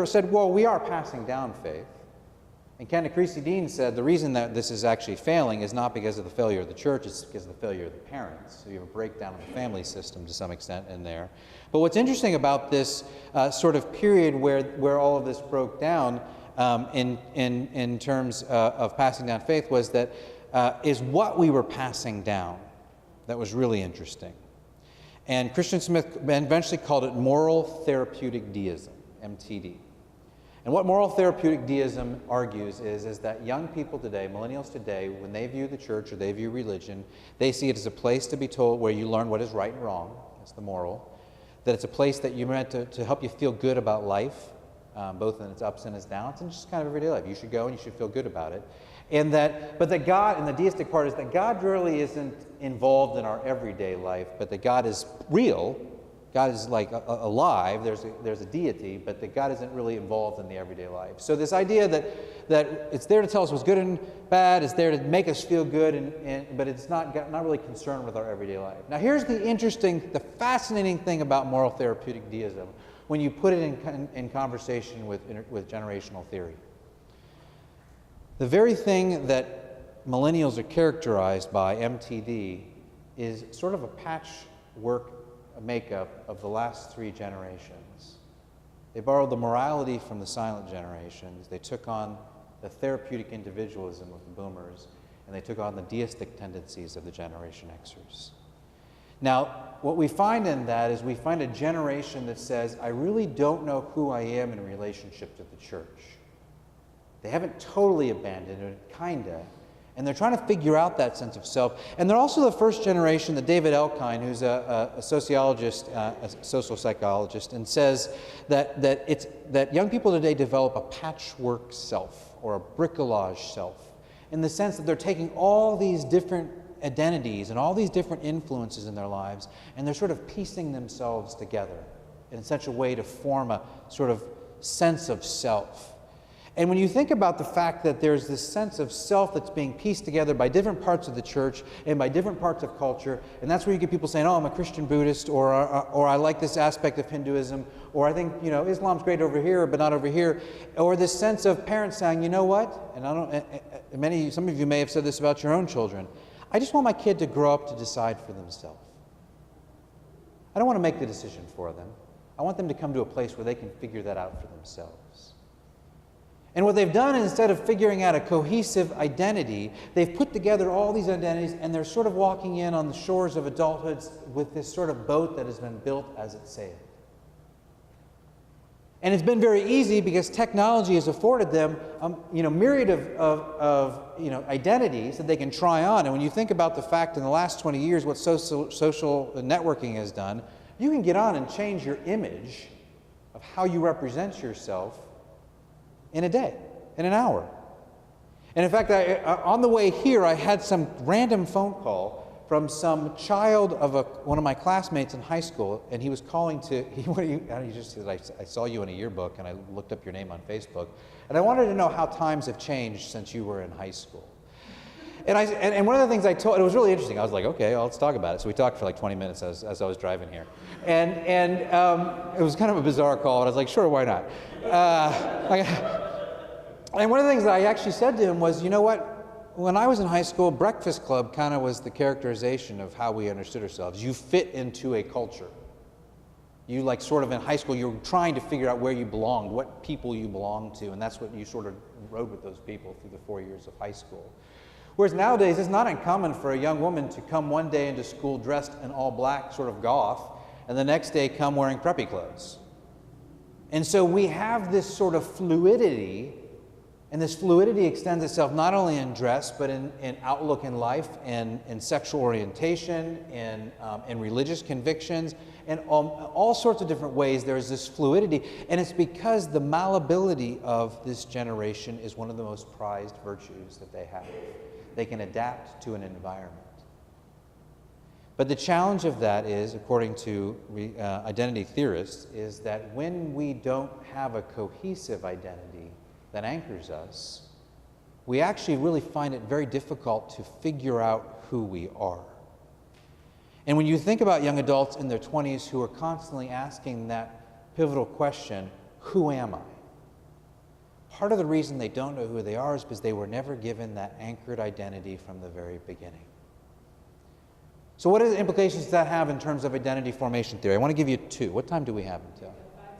said, well, we are passing down faith. And Kenneth Creasy Dean said the reason that this is actually failing is not because of the failure of the church, it's because of the failure of the parents. So you have a breakdown of the family system to some extent in there. But what's interesting about this sort of period where all of this broke down in terms of passing down faith was that is what we were passing down that was really interesting. And Christian Smith eventually called it moral therapeutic deism, MTD. And what moral therapeutic deism argues is that young people today, millennials today, when they view the church or they view religion, they see it as a place to be told where you learn what is right and wrong. That's the moral. That it's a place that you're meant to help you feel good about life, both in its ups and its downs, and just kind of everyday life. You should go and you should feel good about it. But that God, and the deistic part is that God really isn't involved in our everyday life, but that God is real. God is like alive, there's a deity, but that God isn't really involved in the everyday life. So this idea that it's there to tell us what's good and bad, it's there to make us feel good, but it's not really concerned with our everyday life. Now here's the fascinating thing about moral therapeutic deism when you put it in conversation with generational theory. The very thing that millennials are characterized by, MTD, is sort of a patchwork makeup of the last 3 generations. They borrowed the morality from the silent generations. They took on the therapeutic individualism of the boomers, and they took on the deistic tendencies of the Generation Xers. Now, what we find in that is we find a generation that says, I really don't know who I am in relationship to the church. They haven't totally abandoned it, kinda, And they're trying to figure out that sense of self. And they're also the first generation that David Elkind, who's a sociologist, a social psychologist, and says that young people today develop a patchwork self or a bricolage self, in the sense that they're taking all these different identities and all these different influences in their lives, and they're sort of piecing themselves together in such a way to form a sort of sense of self. And when you think about the fact that there's this sense of self that's being pieced together by different parts of the church and by different parts of culture, and that's where you get people saying, oh, I'm a Christian Buddhist, or I like this aspect of Hinduism, or I think, Islam's great over here, but not over here, or this sense of parents saying, you know what, and some of you may have said this about your own children, I just want my kid to grow up to decide for themselves. I don't want to make the decision for them. I want them to come to a place where they can figure that out for themselves. And what they've done, instead of figuring out a cohesive identity, they've put together all these identities, and they're sort of walking in on the shores of adulthood with this sort of boat that has been built as it sailed. And it's been very easy because technology has afforded them myriad of identities that they can try on. And when you think about the fact in the last 20 years what social networking has done, you can get on and change your image of how you represent yourself in a day, in an hour. And in fact, on the way here, I had some random phone call from some child of one of my classmates in high school, and he was calling he just said, I saw you in a yearbook, and I looked up your name on Facebook, and I wanted to know how times have changed since you were in high school. And one of the things I told, it was really interesting. I was like, okay, well, let's talk about it. So we talked for like 20 minutes as I was driving here. And it was kind of a bizarre call, and I was like, sure, why not? And one of the things that I actually said to him was, you know what? When I was in high school, Breakfast Club kind of was the characterization of how we understood ourselves. You fit into a culture. You sort of in high school, you were trying to figure out where you belonged, what people you belonged to, and that's what you sort of rode with those people through the 4 years of high school. Whereas nowadays, it's not uncommon for a young woman to come one day into school dressed in all black, sort of goth, and the next day come wearing preppy clothes. And so we have this sort of fluidity, and this fluidity extends itself not only in dress, but in outlook in life, in sexual orientation, in religious convictions, and all sorts of different ways there's this fluidity. And it's because the malleability of this generation is one of the most prized virtues that they have. They can adapt to an environment. But the challenge of that is, according to identity theorists, is that when we don't have a cohesive identity that anchors us, we actually really find it very difficult to figure out who we are. And when you think about young adults in their 20s who are constantly asking that pivotal question, who am I? Part of the reason they don't know who they are is because they were never given that anchored identity from the very beginning. So what implications does that have in terms of identity formation theory? I want to give you two. What time do we have until?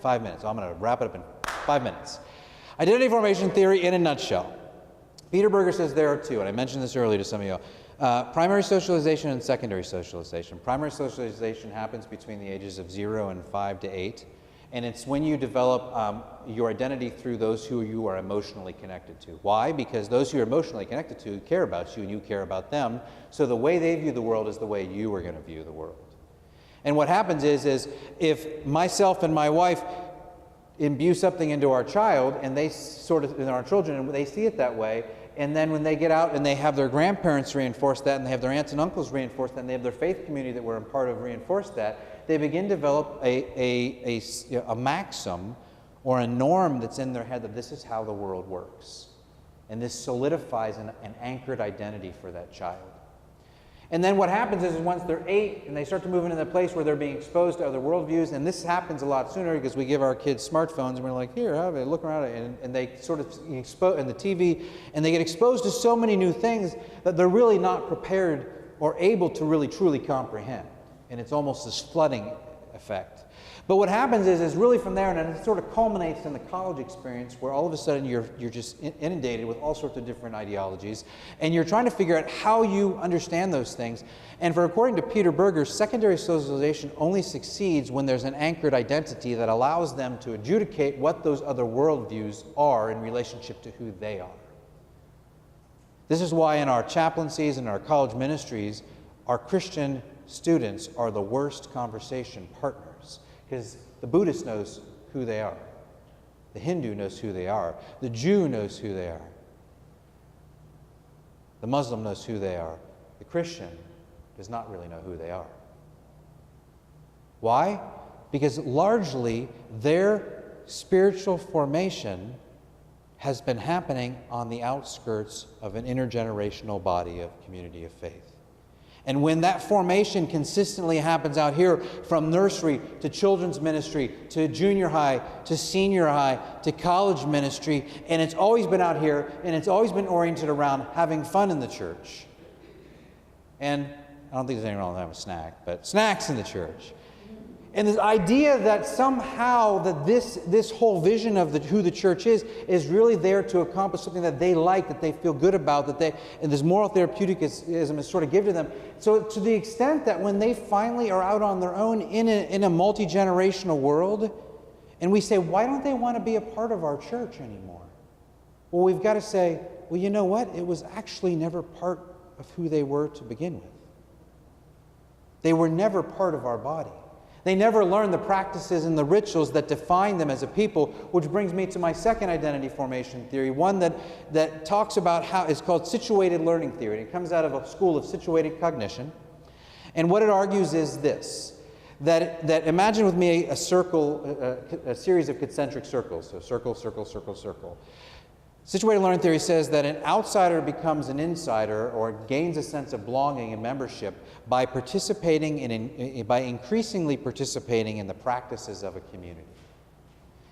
5 minutes. I'm going to wrap it up in 5 minutes. Identity formation theory in a nutshell. Peter Berger says there are two, and I mentioned this earlier to some of you. Primary socialization and secondary socialization. Primary socialization happens between the ages of 0 and 5 to 8. And it's when you develop your identity through those who you are emotionally connected to. Why? Because those who you're emotionally connected to care about you and you care about them. So the way they view the world is the way you are going to view the world. And what happens is if myself and my wife imbue something into our child, and they sort of, in our children, and they see it that way, and then when they get out and they have their grandparents reinforce that, and they have their aunts and uncles reinforce that, and they have their faith community that we're a part of reinforce that, they begin to develop a maxim or a norm that's in their head that this is how the world works. And this solidifies an anchored identity for that child. And then what happens is once they're 8 and they start to move into the place where they're being exposed to other worldviews, and this happens a lot sooner because we give our kids smartphones and we're like, here, have it, look around it, and they sort of expose in the TV, and they get exposed to so many new things that they're really not prepared or able to really truly comprehend. And it's almost this flooding effect. But what happens is really from there, and it sort of culminates in the college experience where all of a sudden you're just inundated with all sorts of different ideologies, and you're trying to figure out how you understand those things. And according to Peter Berger, secondary socialization only succeeds when there's an anchored identity that allows them to adjudicate what those other worldviews are in relationship to who they are. This is why in our chaplaincies and our college ministries, our Christian students are the worst conversation partners, because the Buddhist knows who they are. The Hindu knows who they are. The Jew knows who they are. The Muslim knows who they are. The Christian does not really know who they are. Why? Because largely their spiritual formation has been happening on the outskirts of an intergenerational body of community of faith. And when that formation consistently happens out here, from nursery to children's ministry to junior high to senior high to college ministry, and it's always been out here, and it's always been oriented around having fun in the church. And I don't think there's anything wrong with having a snack, but snacks in the church. And this idea that somehow that this whole vision of who the church is really there to accomplish something that they like, that they feel good about, and this moral therapeutism is sort of given to them. So to the extent that when they finally are out on their own in a multi-generational world, and we say, why don't they want to be a part of our church anymore? Well, we've got to say, well, you know what? It was actually never part of who they were to begin with. They were never part of our body. They never learned the practices and the rituals that define them as a people, which brings me to my second identity formation theory, one that talks about how it's called situated learning theory. It comes out of a school of situated cognition. And what it argues is this, that imagine with me a circle, a series of concentric circles, so circle, circle, circle, circle. Situated learning theory says that an outsider becomes an insider or gains a sense of belonging and membership by by increasingly participating in the practices of a community.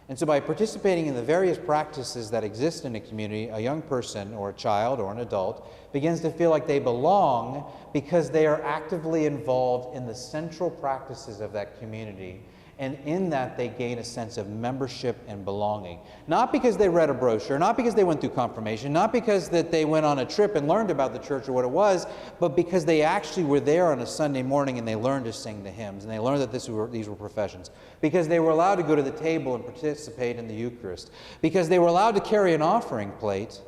And so by participating in the various practices that exist in a community, a young person or a child or an adult begins to feel like they belong because they are actively involved in the central practices of that community. And in that, they gain a sense of membership and belonging. Not because they read a brochure, not because they went through confirmation, not because that they went on a trip and learned about the church or what it was, but because they actually were there on a Sunday morning and they learned to sing the hymns, and they learned that these were professions. Because they were allowed to go to the table and participate in the Eucharist. Because they were allowed to carry an offering plate,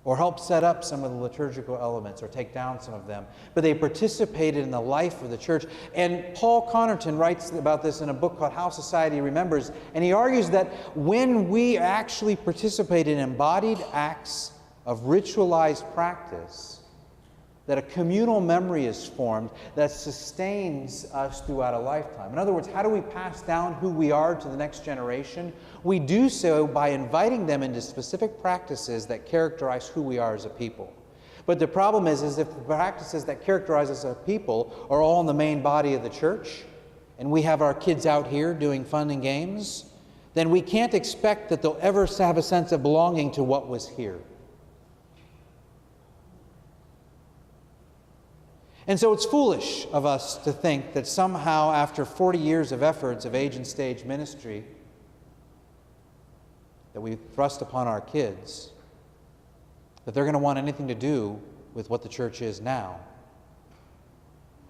or help set up some of the liturgical elements, or take down some of them. But they participated in the life of the church. And Paul Connerton writes about this in a book called How Society Remembers, and he argues that when we actually participate in embodied acts of ritualized practice, that a communal memory is formed that sustains us throughout a lifetime. In other words, how do we pass down who we are to the next generation? We do so by inviting them into specific practices that characterize who we are as a people. But the problem is if the practices that characterize us as a people are all in the main body of the church, and we have our kids out here doing fun and games, then we can't expect that they'll ever have a sense of belonging to what was here. And so it's foolish of us to think that somehow after 40 years of efforts of age and stage ministry that we thrust upon our kids, that they're going to want anything to do with what the church is now.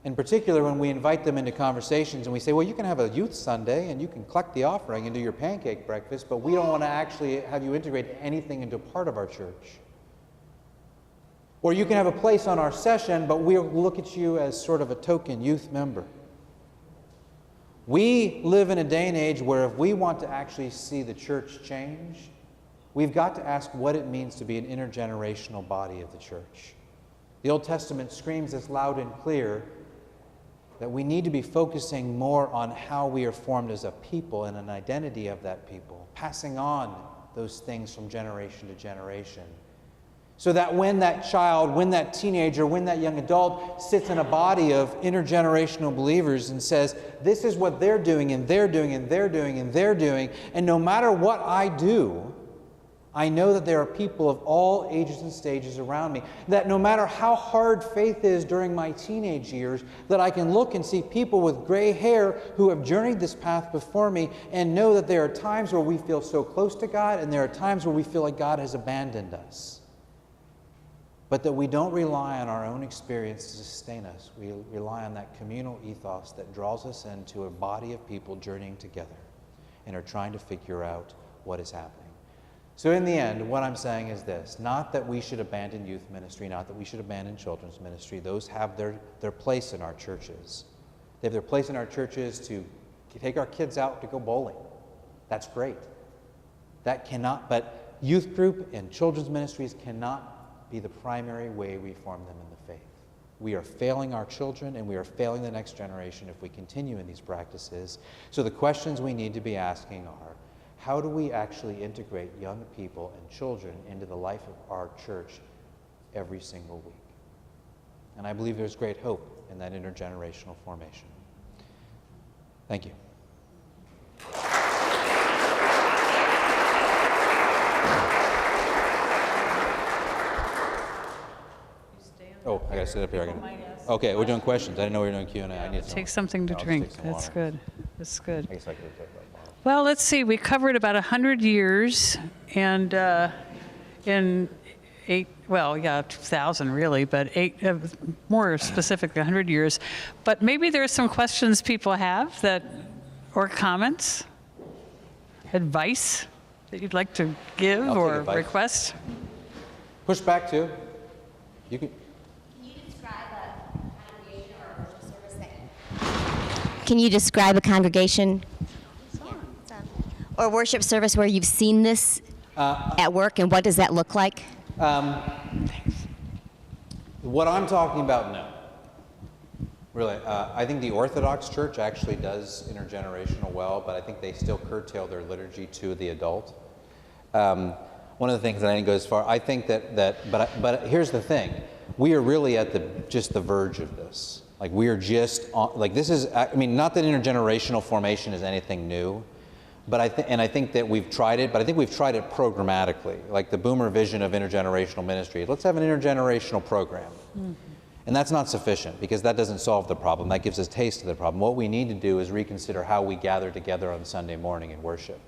In particular, when we invite them into conversations and we say, well, you can have a youth Sunday and you can collect the offering and do your pancake breakfast, but we don't want to actually have you integrate anything into a part of our church. Or you can have a place on our session, but we'll look at you as sort of a token youth member. We live in a day and age where if we want to actually see the church change, we've got to ask what it means to be an intergenerational body of the church. The Old Testament screams this loud and clear that we need to be focusing more on how we are formed as a people and an identity of that people, passing on those things from generation to generation. So that when that child, when that teenager, when that young adult sits in a body of intergenerational believers and says, this is what they're doing, and they're doing, and they're doing, and they're doing, and no matter what I do, I know that there are people of all ages and stages around me. That no matter how hard faith is during my teenage years, that I can look and see people with gray hair who have journeyed this path before me and know that there are times where we feel so close to God and there are times where we feel like God has abandoned us. But that we don't rely on our own experience to sustain us. We rely on that communal ethos that draws us into a body of people journeying together and are trying to figure out what is happening. So in the end, what I'm saying is this: not that we should abandon youth ministry, not that we should abandon children's ministry. Those have their place in our churches. They have their place in our churches to take our kids out to go bowling. That's great. That cannot, but youth group and children's ministries cannot be the primary way we form them in the faith. We are failing our children and we are failing the next generation if we continue in these practices. So the questions we need to be asking are, how do we actually integrate young people and children into the life of our church every single week? And I believe there's great hope in that intergenerational formation. Thank you. Oh, I gotta sit up here again. Okay, we're doing questions. I didn't know we were doing Q&A. I need Take something to drink. That's water. good. That's good. I guess I could have taken that bottle. Well, let's see. We covered about 100 years, and in 2,000 really, but more specifically 100 years. But maybe there's some questions people have or comments, advice that you'd like to give I'll take or advice. request. Push back too. You can. Can you describe a congregation or worship service where you've seen this at work, and what does that look like? What I'm talking about, no. Really, I think the Orthodox Church actually does intergenerational well, but I think they still curtail their liturgy to the adult. One of the things that I didn't go as far, I think but here's the thing. We are really at just the verge of this. Like we are just on, like this is, I mean, not that intergenerational formation is anything new, but I think that we've tried it, but I think we've tried it programmatically, like the boomer vision of intergenerational ministry. Let's have an intergenerational program. Mm-hmm. And that's not sufficient because that doesn't solve the problem. That gives us a taste of the problem. What we need to do is reconsider how we gather together on Sunday morning and worship.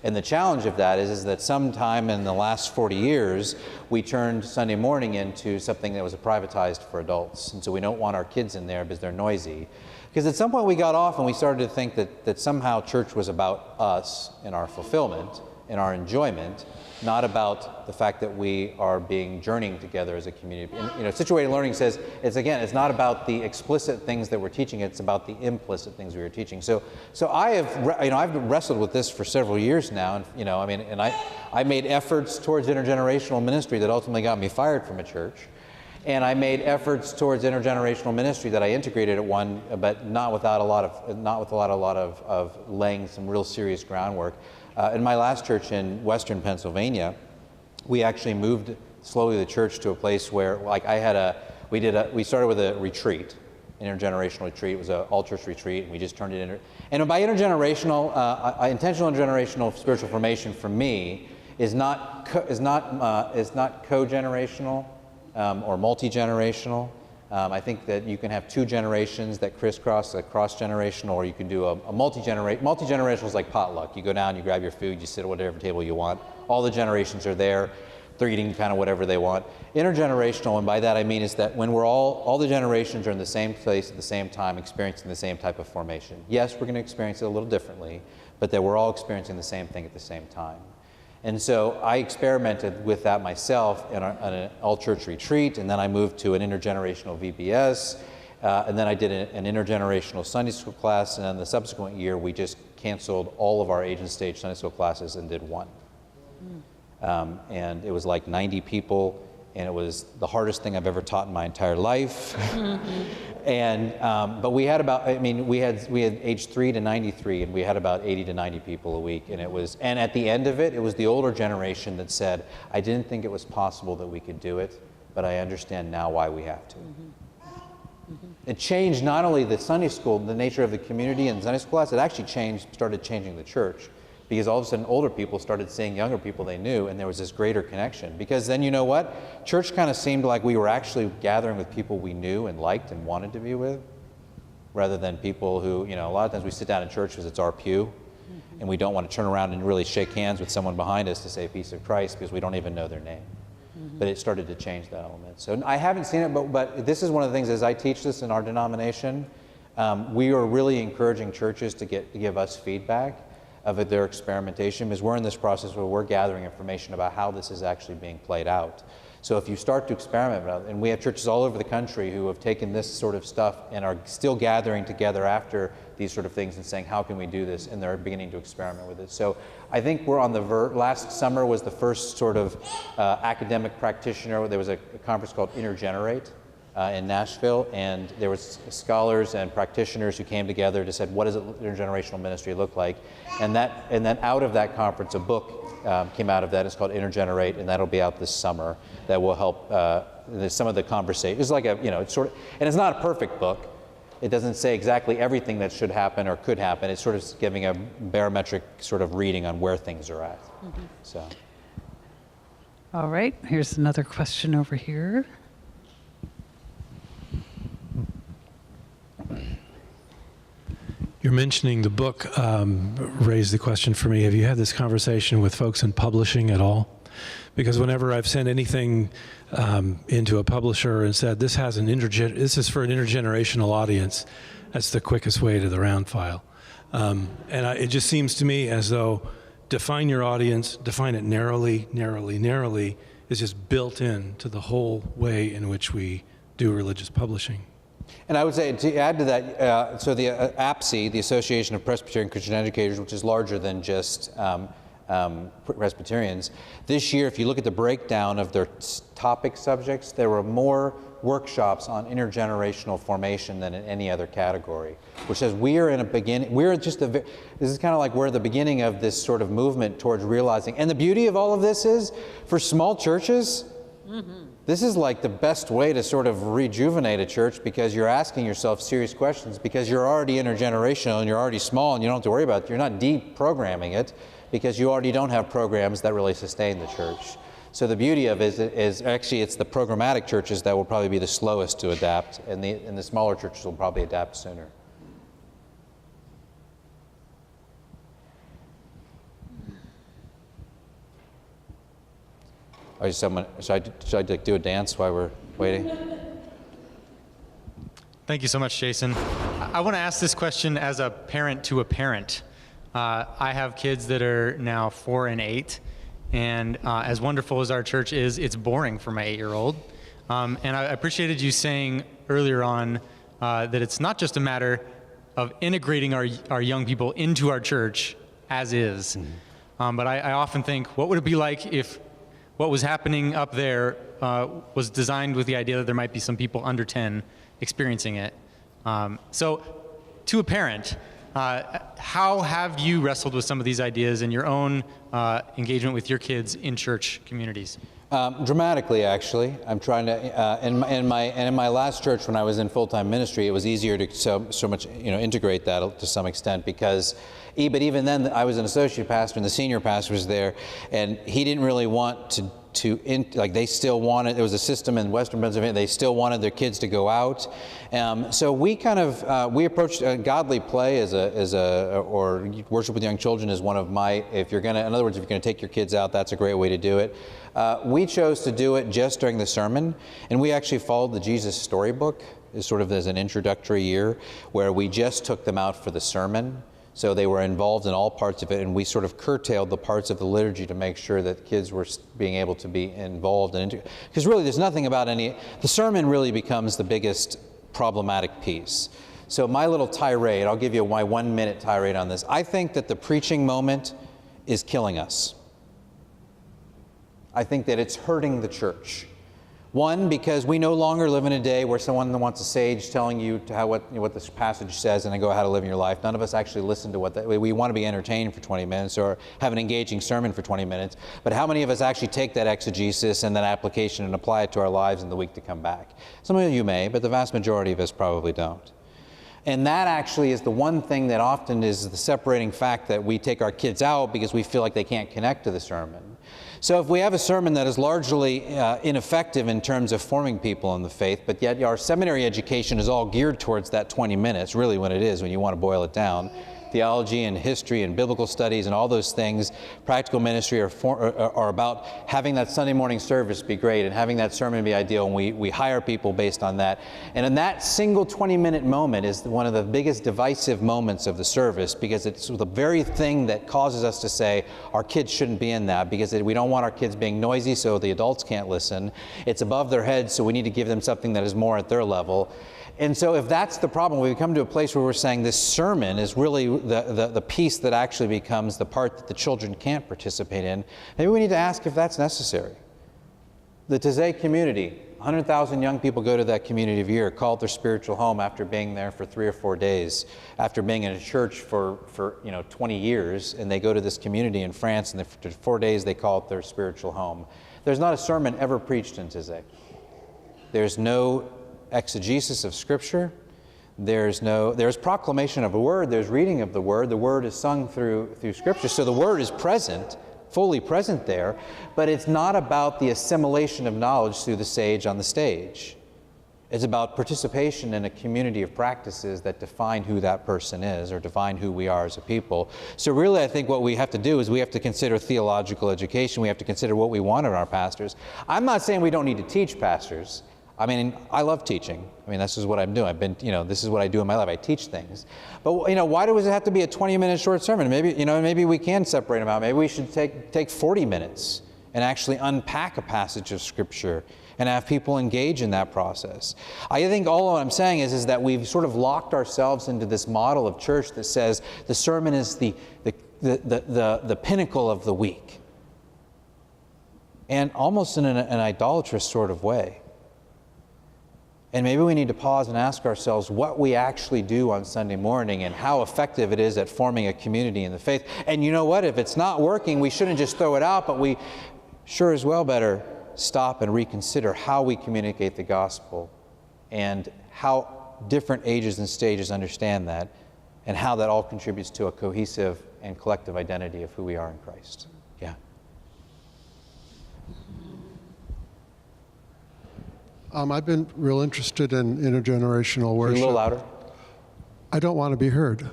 And the challenge of that is that sometime in the last 40 years, we turned Sunday morning into something that was privatized for adults. And so we don't want our kids in there because they're noisy. Because at some point we got off and we started to think that somehow church was about us and our fulfillment and our enjoyment, not about the fact that we are journeying together as a community. And, situated learning says, it's not about the explicit things that we're teaching, it's about the implicit things we are teaching. So I've wrestled with this for several years now, and I made efforts towards intergenerational ministry that ultimately got me fired from a church. And I made efforts towards intergenerational ministry that I integrated at one, but not with a lot of laying some real serious groundwork. In my last church in Western Pennsylvania, we actually moved slowly the church to a place where, we started with a retreat, an intergenerational retreat. It was an all-church retreat, and we just turned it into. And by intergenerational, intentional intergenerational spiritual formation for me is not co-generational or multi-generational. I think that you can have two generations that crisscross, like cross-generational, or you can do a multi-generational. Multi-generational is like potluck. You go down, you grab your food, you sit at whatever table you want. All the generations are there. They're eating kind of whatever they want. Intergenerational, and by that I mean is that when we're all the generations are in the same place at the same time, experiencing the same type of formation. Yes, we're going to experience it a little differently, but that we're all experiencing the same thing at the same time. And so I experimented with that myself in an all-church retreat, and then I moved to an intergenerational VBS, and then I did an intergenerational Sunday school class, and then the subsequent year we just canceled all of our age and stage Sunday school classes and did one. And it was like 90 people, and it was the hardest thing I've ever taught in my entire life. And but we had we had age 3 to 93, and we had about 80 to 90 people a week, and and at the end of it, it was the older generation that said, I didn't think it was possible that we could do it, but I understand now why we have to. It changed not only the Sunday school, the nature of the community and Sunday school class, it actually started changing the church. Because all of a sudden older people started seeing younger people they knew, and there was this greater connection. Because then, you know what? Church kind of seemed like we were actually gathering with people we knew and liked and wanted to be with, rather than people who, a lot of times we sit down in church because it's our pew, and we don't want to turn around and really shake hands with someone behind us to say peace of Christ because we don't even know their name. But it started to change that element. So I haven't seen it, but this is one of the things as I teach this in our denomination, we are really encouraging churches to give us feedback. of their experimentation, because we're in this process where we're gathering information about how this is actually being played out. So if you start to experiment, and we have churches all over the country who have taken this sort of stuff and are still gathering together after these sort of things and saying, how can we do this? And they're beginning to experiment with it. So I think we're on the last summer was the first sort of academic practitioner. There was a conference called Intergenerate in Nashville, and there was scholars and practitioners who came together to said, what does intergenerational ministry look like? And then out of that conference, a book came out of that. It's called Intergenerate, and that'll be out this summer. That will help some of the conversation. It's like it's sort of, and it's not a perfect book. It doesn't say exactly everything that should happen or could happen. It's sort of giving a barometric sort of reading on where things are at. So. All right, here's another question over here. You're mentioning the book raised the question for me. Have you had this conversation with folks in publishing at all? Because whenever I've sent anything into a publisher and said, this is for an intergenerational audience, that's the quickest way to the round file. It just seems to me as though define your audience, define it narrowly, is just built in to the whole way in which we do religious publishing. And I would say, to add to that, so the APSE, the Association of Presbyterian Christian Educators, which is larger than just Presbyterians, this year, if you look at the breakdown of their topic subjects, there were more workshops on intergenerational formation than in any other category, which says we are in a beginning, this is kind of like we're at the beginning of this sort of movement towards realizing, and the beauty of all of this is, for small churches, this is like the best way to sort of rejuvenate a church, because you're asking yourself serious questions, because you're already intergenerational and you're already small and you don't have to worry about it. You're not deprogramming it, because you already don't have programs that really sustain the church. So the beauty of it is actually it's the programmatic churches that will probably be the slowest to adapt, and the smaller churches will probably adapt sooner. Oh, should I do a dance while we're waiting? Thank you so much, Jason. I want to ask this question as a parent to a parent. I have kids that are now 4 and 8, and as wonderful as our church is, it's boring for my 8-year-old. And I appreciated you saying earlier on that it's not just a matter of integrating our young people into our church as is, but I often think, what would it be like if what was happening up there was designed with the idea that there might be some people under 10 experiencing it? So to a parent, how have you wrestled with some of these ideas in your own engagement with your kids in church communities? Dramatically, actually. I'm trying to, in my last church when I was in full-time ministry, it was easier to so much integrate that to some extent, because but even then I was an associate pastor and the senior pastor was there, and he didn't really want they still wanted, there was a system in Western Pennsylvania, they still wanted their kids to go out. So we kind of, we approached godly play or worship with young children is one of my, in other words, if you're gonna take your kids out, that's a great way to do it. We chose to do it just during the sermon, and we actually followed the Jesus Storybook as sort of as an introductory year, where we just took them out for the sermon. So they were involved in all parts of it, and we sort of curtailed the parts of the liturgy to make sure that kids were being able to be involved. Because really there's nothing about the sermon really becomes the biggest problematic piece. So my little tirade, I'll give you my 1-minute tirade on this. I think that the preaching moment is killing us. I think that it's hurting the church. One, because we no longer live in a day where someone wants a sage telling you what this passage says and then go how to live in your life. None of us actually listen to we want to be entertained for 20 minutes or have an engaging sermon for 20 minutes. But how many of us actually take that exegesis and that application and apply it to our lives in the week to come back? Some of you may, but the vast majority of us probably don't. And that actually is the one thing that often is the separating fact that we take our kids out because we feel like they can't connect to the sermon. So if we have a sermon that is largely ineffective in terms of forming people in the faith, but yet our seminary education is all geared towards that 20 minutes, really what it is when you want to boil it down. theology and history and biblical studies and all those things. Practical ministry are about having that Sunday morning service be great and having that sermon be ideal, and we hire people based on that. And in that single 20-minute moment is one of the biggest divisive moments of the service, because it's the very thing that causes us to say our kids shouldn't be in that, because we don't want our kids being noisy so the adults can't listen. It's above their heads, so we need to give them something that is more at their level. And so if that's the problem, we come to a place where we're saying this sermon is really the piece that actually becomes the part that the children can't participate in. Maybe we need to ask if that's necessary. The Taizé community, 100,000 young people go to that community every year, call it their spiritual home after being there for 3 or 4 days, after being in a church for 20 years, and they go to this community in France, and for 4 days they call it their spiritual home. There's not a sermon ever preached in Taizé. There's no exegesis of Scripture. There's proclamation of a word. There's reading of the word. The word is sung through Scripture. So the word is present, fully present there, but it's not about the assimilation of knowledge through the sage on the stage. It's about participation in a community of practices that define who that person is or define who we are as a people. So really, I think what we have to do is we have to consider theological education. We have to consider what we want in our pastors. I'm not saying we don't need to teach pastors. I mean, I love teaching. I mean, this is what I'm doing. This is what I do in my life. I teach things. But, why does it have to be a 20-minute short sermon? Maybe we can separate them out. Maybe we should take 40 minutes and actually unpack a passage of Scripture and have people engage in that process. I think all what I'm saying is that we've sort of locked ourselves into this model of church that says the sermon is the pinnacle of the week. And almost in an idolatrous sort of way. And maybe we need to pause and ask ourselves what we actually do on Sunday morning and how effective it is at forming a community in the faith. And you know what? If it's not working, we shouldn't just throw it out, but we sure as well better stop and reconsider how we communicate the gospel and how different ages and stages understand that and how that all contributes to a cohesive and collective identity of who we are in Christ. Yeah. I've been real interested in intergenerational worship. A little louder. I don't want to be heard.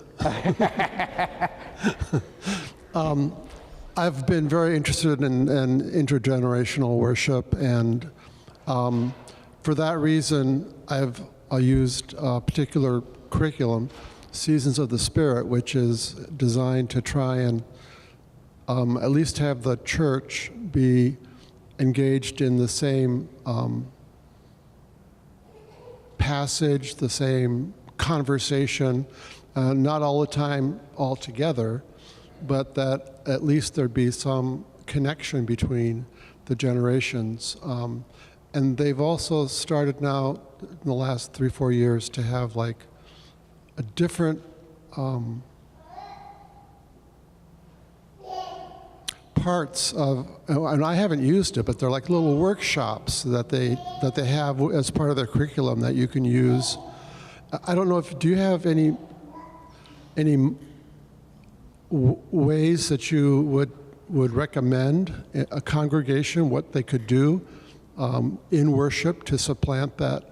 I've been very interested in intergenerational worship, and for that reason, I've used a particular curriculum, Seasons of the Spirit, which is designed to try and at least have the church be engaged in the same passage, the same conversation, not all the time all together, but that at least there'd be some connection between the generations. And they've also started now in the last 3-4 years to have like a different parts of, and I haven't used it, but they're like little workshops that they have as part of their curriculum that you can use. I don't know do you have any ways that you would recommend a congregation what they could do in worship to supplant that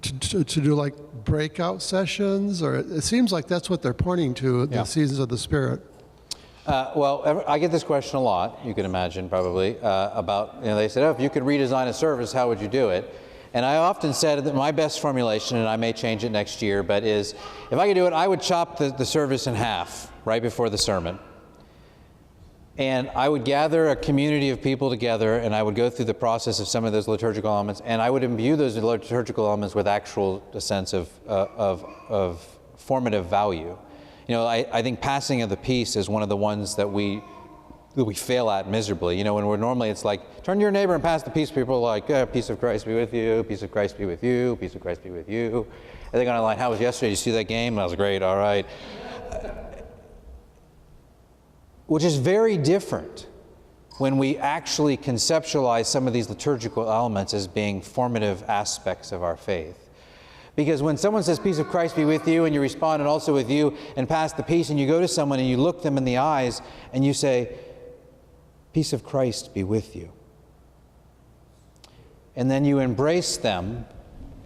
to do like breakout sessions, or it seems like that's what they're pointing to, the Seasons of the Spirit. Well, I get this question a lot, you can imagine probably, about, they said, if you could redesign a service, how would you do it? And I often said that my best formulation, and I may change it next year, but is, if I could do it, I would chop the service in half right before the sermon. And I would gather a community of people together, and I would go through the process of some of those liturgical elements, and I would imbue those liturgical elements with a sense of formative value. I think passing of the peace is one of the ones that we fail at miserably. When we're normally, it's like, turn to your neighbor and pass the peace. People are like, peace of Christ be with you, peace of Christ be with you, peace of Christ be with you. And they're going to like, how was yesterday? Did you see that game? That was great, all right. Which is very different when we actually conceptualize some of these liturgical elements as being formative aspects of our faith. Because when someone says, peace of Christ be with you, and you respond, and also with you, and pass the peace, and you go to someone and you look them in the eyes and you say, peace of Christ be with you. And then you embrace them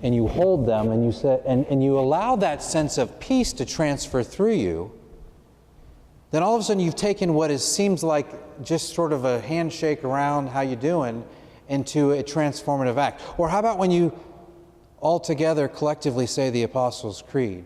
and you hold them and you say, and you allow that sense of peace to transfer through you, then all of a sudden you've taken what seems like just sort of a handshake around, how you doing, into a transformative act. Or how about when you all together collectively say the Apostles' Creed?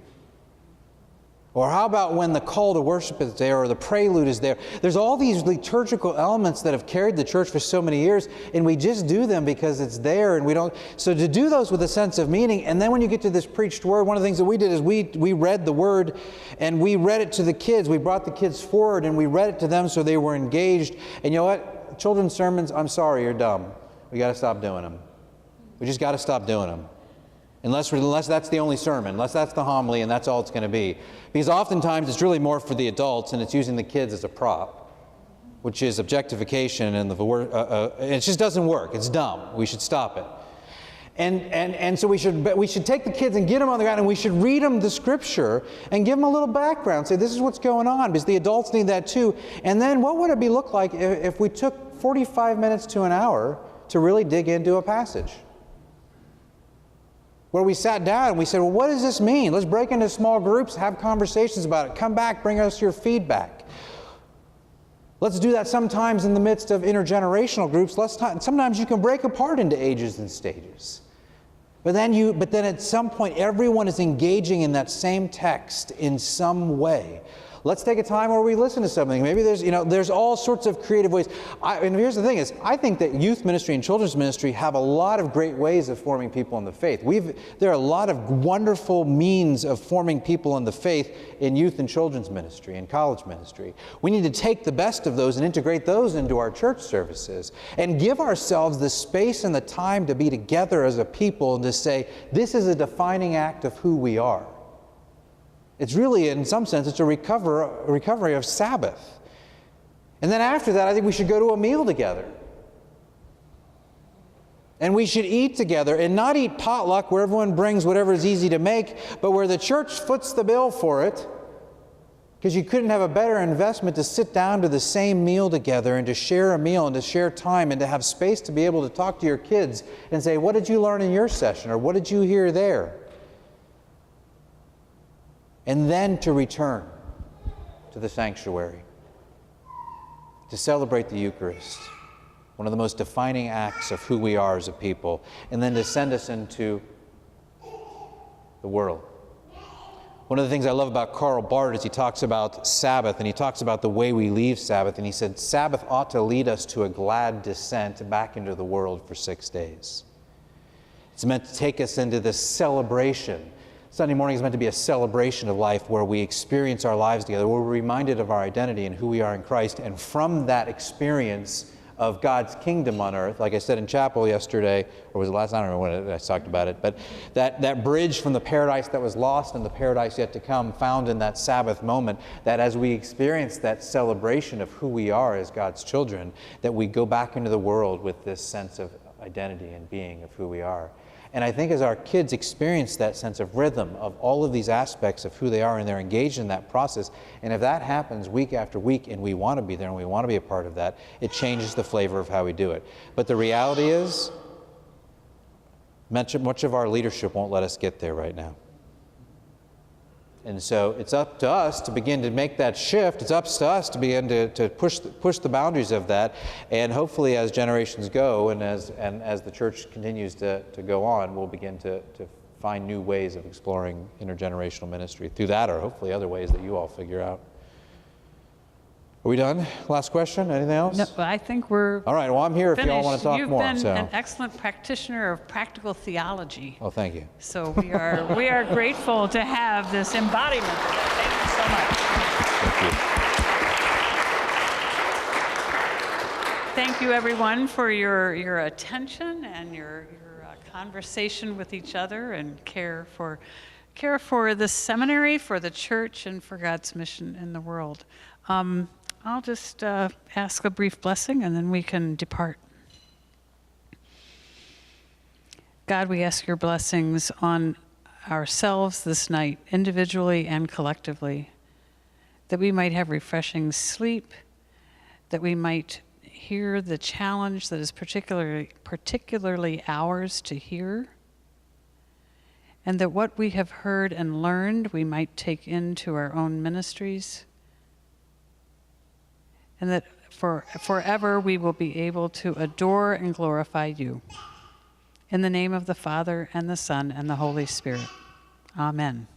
Or how about when the call to worship is there, or the prelude is there? There's all these liturgical elements that have carried the church for so many years, and we just do them because it's there, and we don't. So to do those with a sense of meaning, and then when you get to this preached word, one of the things that we did is we read the word, and we read it to the kids. We brought the kids forward, and we read it to them so they were engaged. And you know what? Children's sermons, I'm sorry, you're dumb. We got to stop doing them. We just got to stop doing them. Unless that's the only sermon, unless that's the homily and that's all it's going to be. Because oftentimes it's really more for the adults and it's using the kids as a prop, which is objectification, and it just doesn't work. It's dumb. We should stop it. And so we should take the kids and get them on the ground, and we should read them the scripture and give them a little background. Say, this is what's going on, because the adults need that too. And then what would it look like if we took 45 minutes to an hour to really dig into a passage? Where we sat down and we said, well, what does this mean? Let's break into small groups, have conversations about it. Come back, bring us your feedback. Let's do that sometimes in the midst of intergenerational groups. Sometimes you can break apart into ages and stages. But then at some point, everyone is engaging in that same text in some way. Let's take a time where we listen to something. Maybe there's all sorts of creative ways. And here's the thing is, I think that youth ministry and children's ministry have a lot of great ways of forming people in the faith. There are a lot of wonderful means of forming people in the faith in youth and children's ministry and college ministry. We need to take the best of those and integrate those into our church services and give ourselves the space and the time to be together as a people and to say, this is a defining act of who we are. It's really, in some sense, it's a recovery of Sabbath. And then after that, I think we should go to a meal together. And we should eat together, and not eat potluck where everyone brings whatever is easy to make, but where the church foots the bill for it, because you couldn't have a better investment to sit down to the same meal together and to share a meal and to share time and to have space to be able to talk to your kids and say, what did you learn in your session, or what did you hear there? And then to return to the sanctuary, to celebrate the Eucharist, one of the most defining acts of who we are as a people, and then to send us into the world. One of the things I love about Karl Barth is he talks about Sabbath, and he talks about the way we leave Sabbath, and he said, Sabbath ought to lead us to a glad descent back into the world for 6 days. It's meant to take us into this celebration. Sunday morning is meant to be a celebration of life where we experience our lives together, where we're reminded of our identity and who we are in Christ. And from that experience of God's kingdom on earth, like I said in chapel yesterday, or was it last night? I don't remember when I talked about it, but that bridge from the paradise that was lost and the paradise yet to come, found in that Sabbath moment, that as we experience that celebration of who we are as God's children, that we go back into the world with this sense of identity and being of who we are. And I think as our kids experience that sense of rhythm of all of these aspects of who they are, and they're engaged in that process, and if that happens week after week and we want to be there and we want to be a part of that, it changes the flavor of how we do it. But the reality is, much of our leadership won't let us get there right now. And so it's up to us to begin to make that shift. It's up to us to begin to push the boundaries of that. And hopefully as generations go and as the church continues to go on, we'll begin to find new ways of exploring intergenerational ministry through that, or hopefully other ways that you all figure out. Are we done? Last question? Anything else? No, I think we're all right. Well, I'm here if you all want to talk more. You've been an excellent practitioner of practical theology. Oh, thank you. So we are grateful to have this embodiment. Thank you so much. Thank you. Thank you, everyone, for your attention and your conversation with each other and care for the seminary, for the church, and for God's mission in the world. I'll just ask a brief blessing and then we can depart. God, we ask your blessings on ourselves this night, individually and collectively, that we might have refreshing sleep, that we might hear the challenge that is particularly ours to hear, and that what we have heard and learned we might take into our own ministries, and that forever we will be able to adore and glorify you. In the name of the Father, and the Son, and the Holy Spirit. Amen.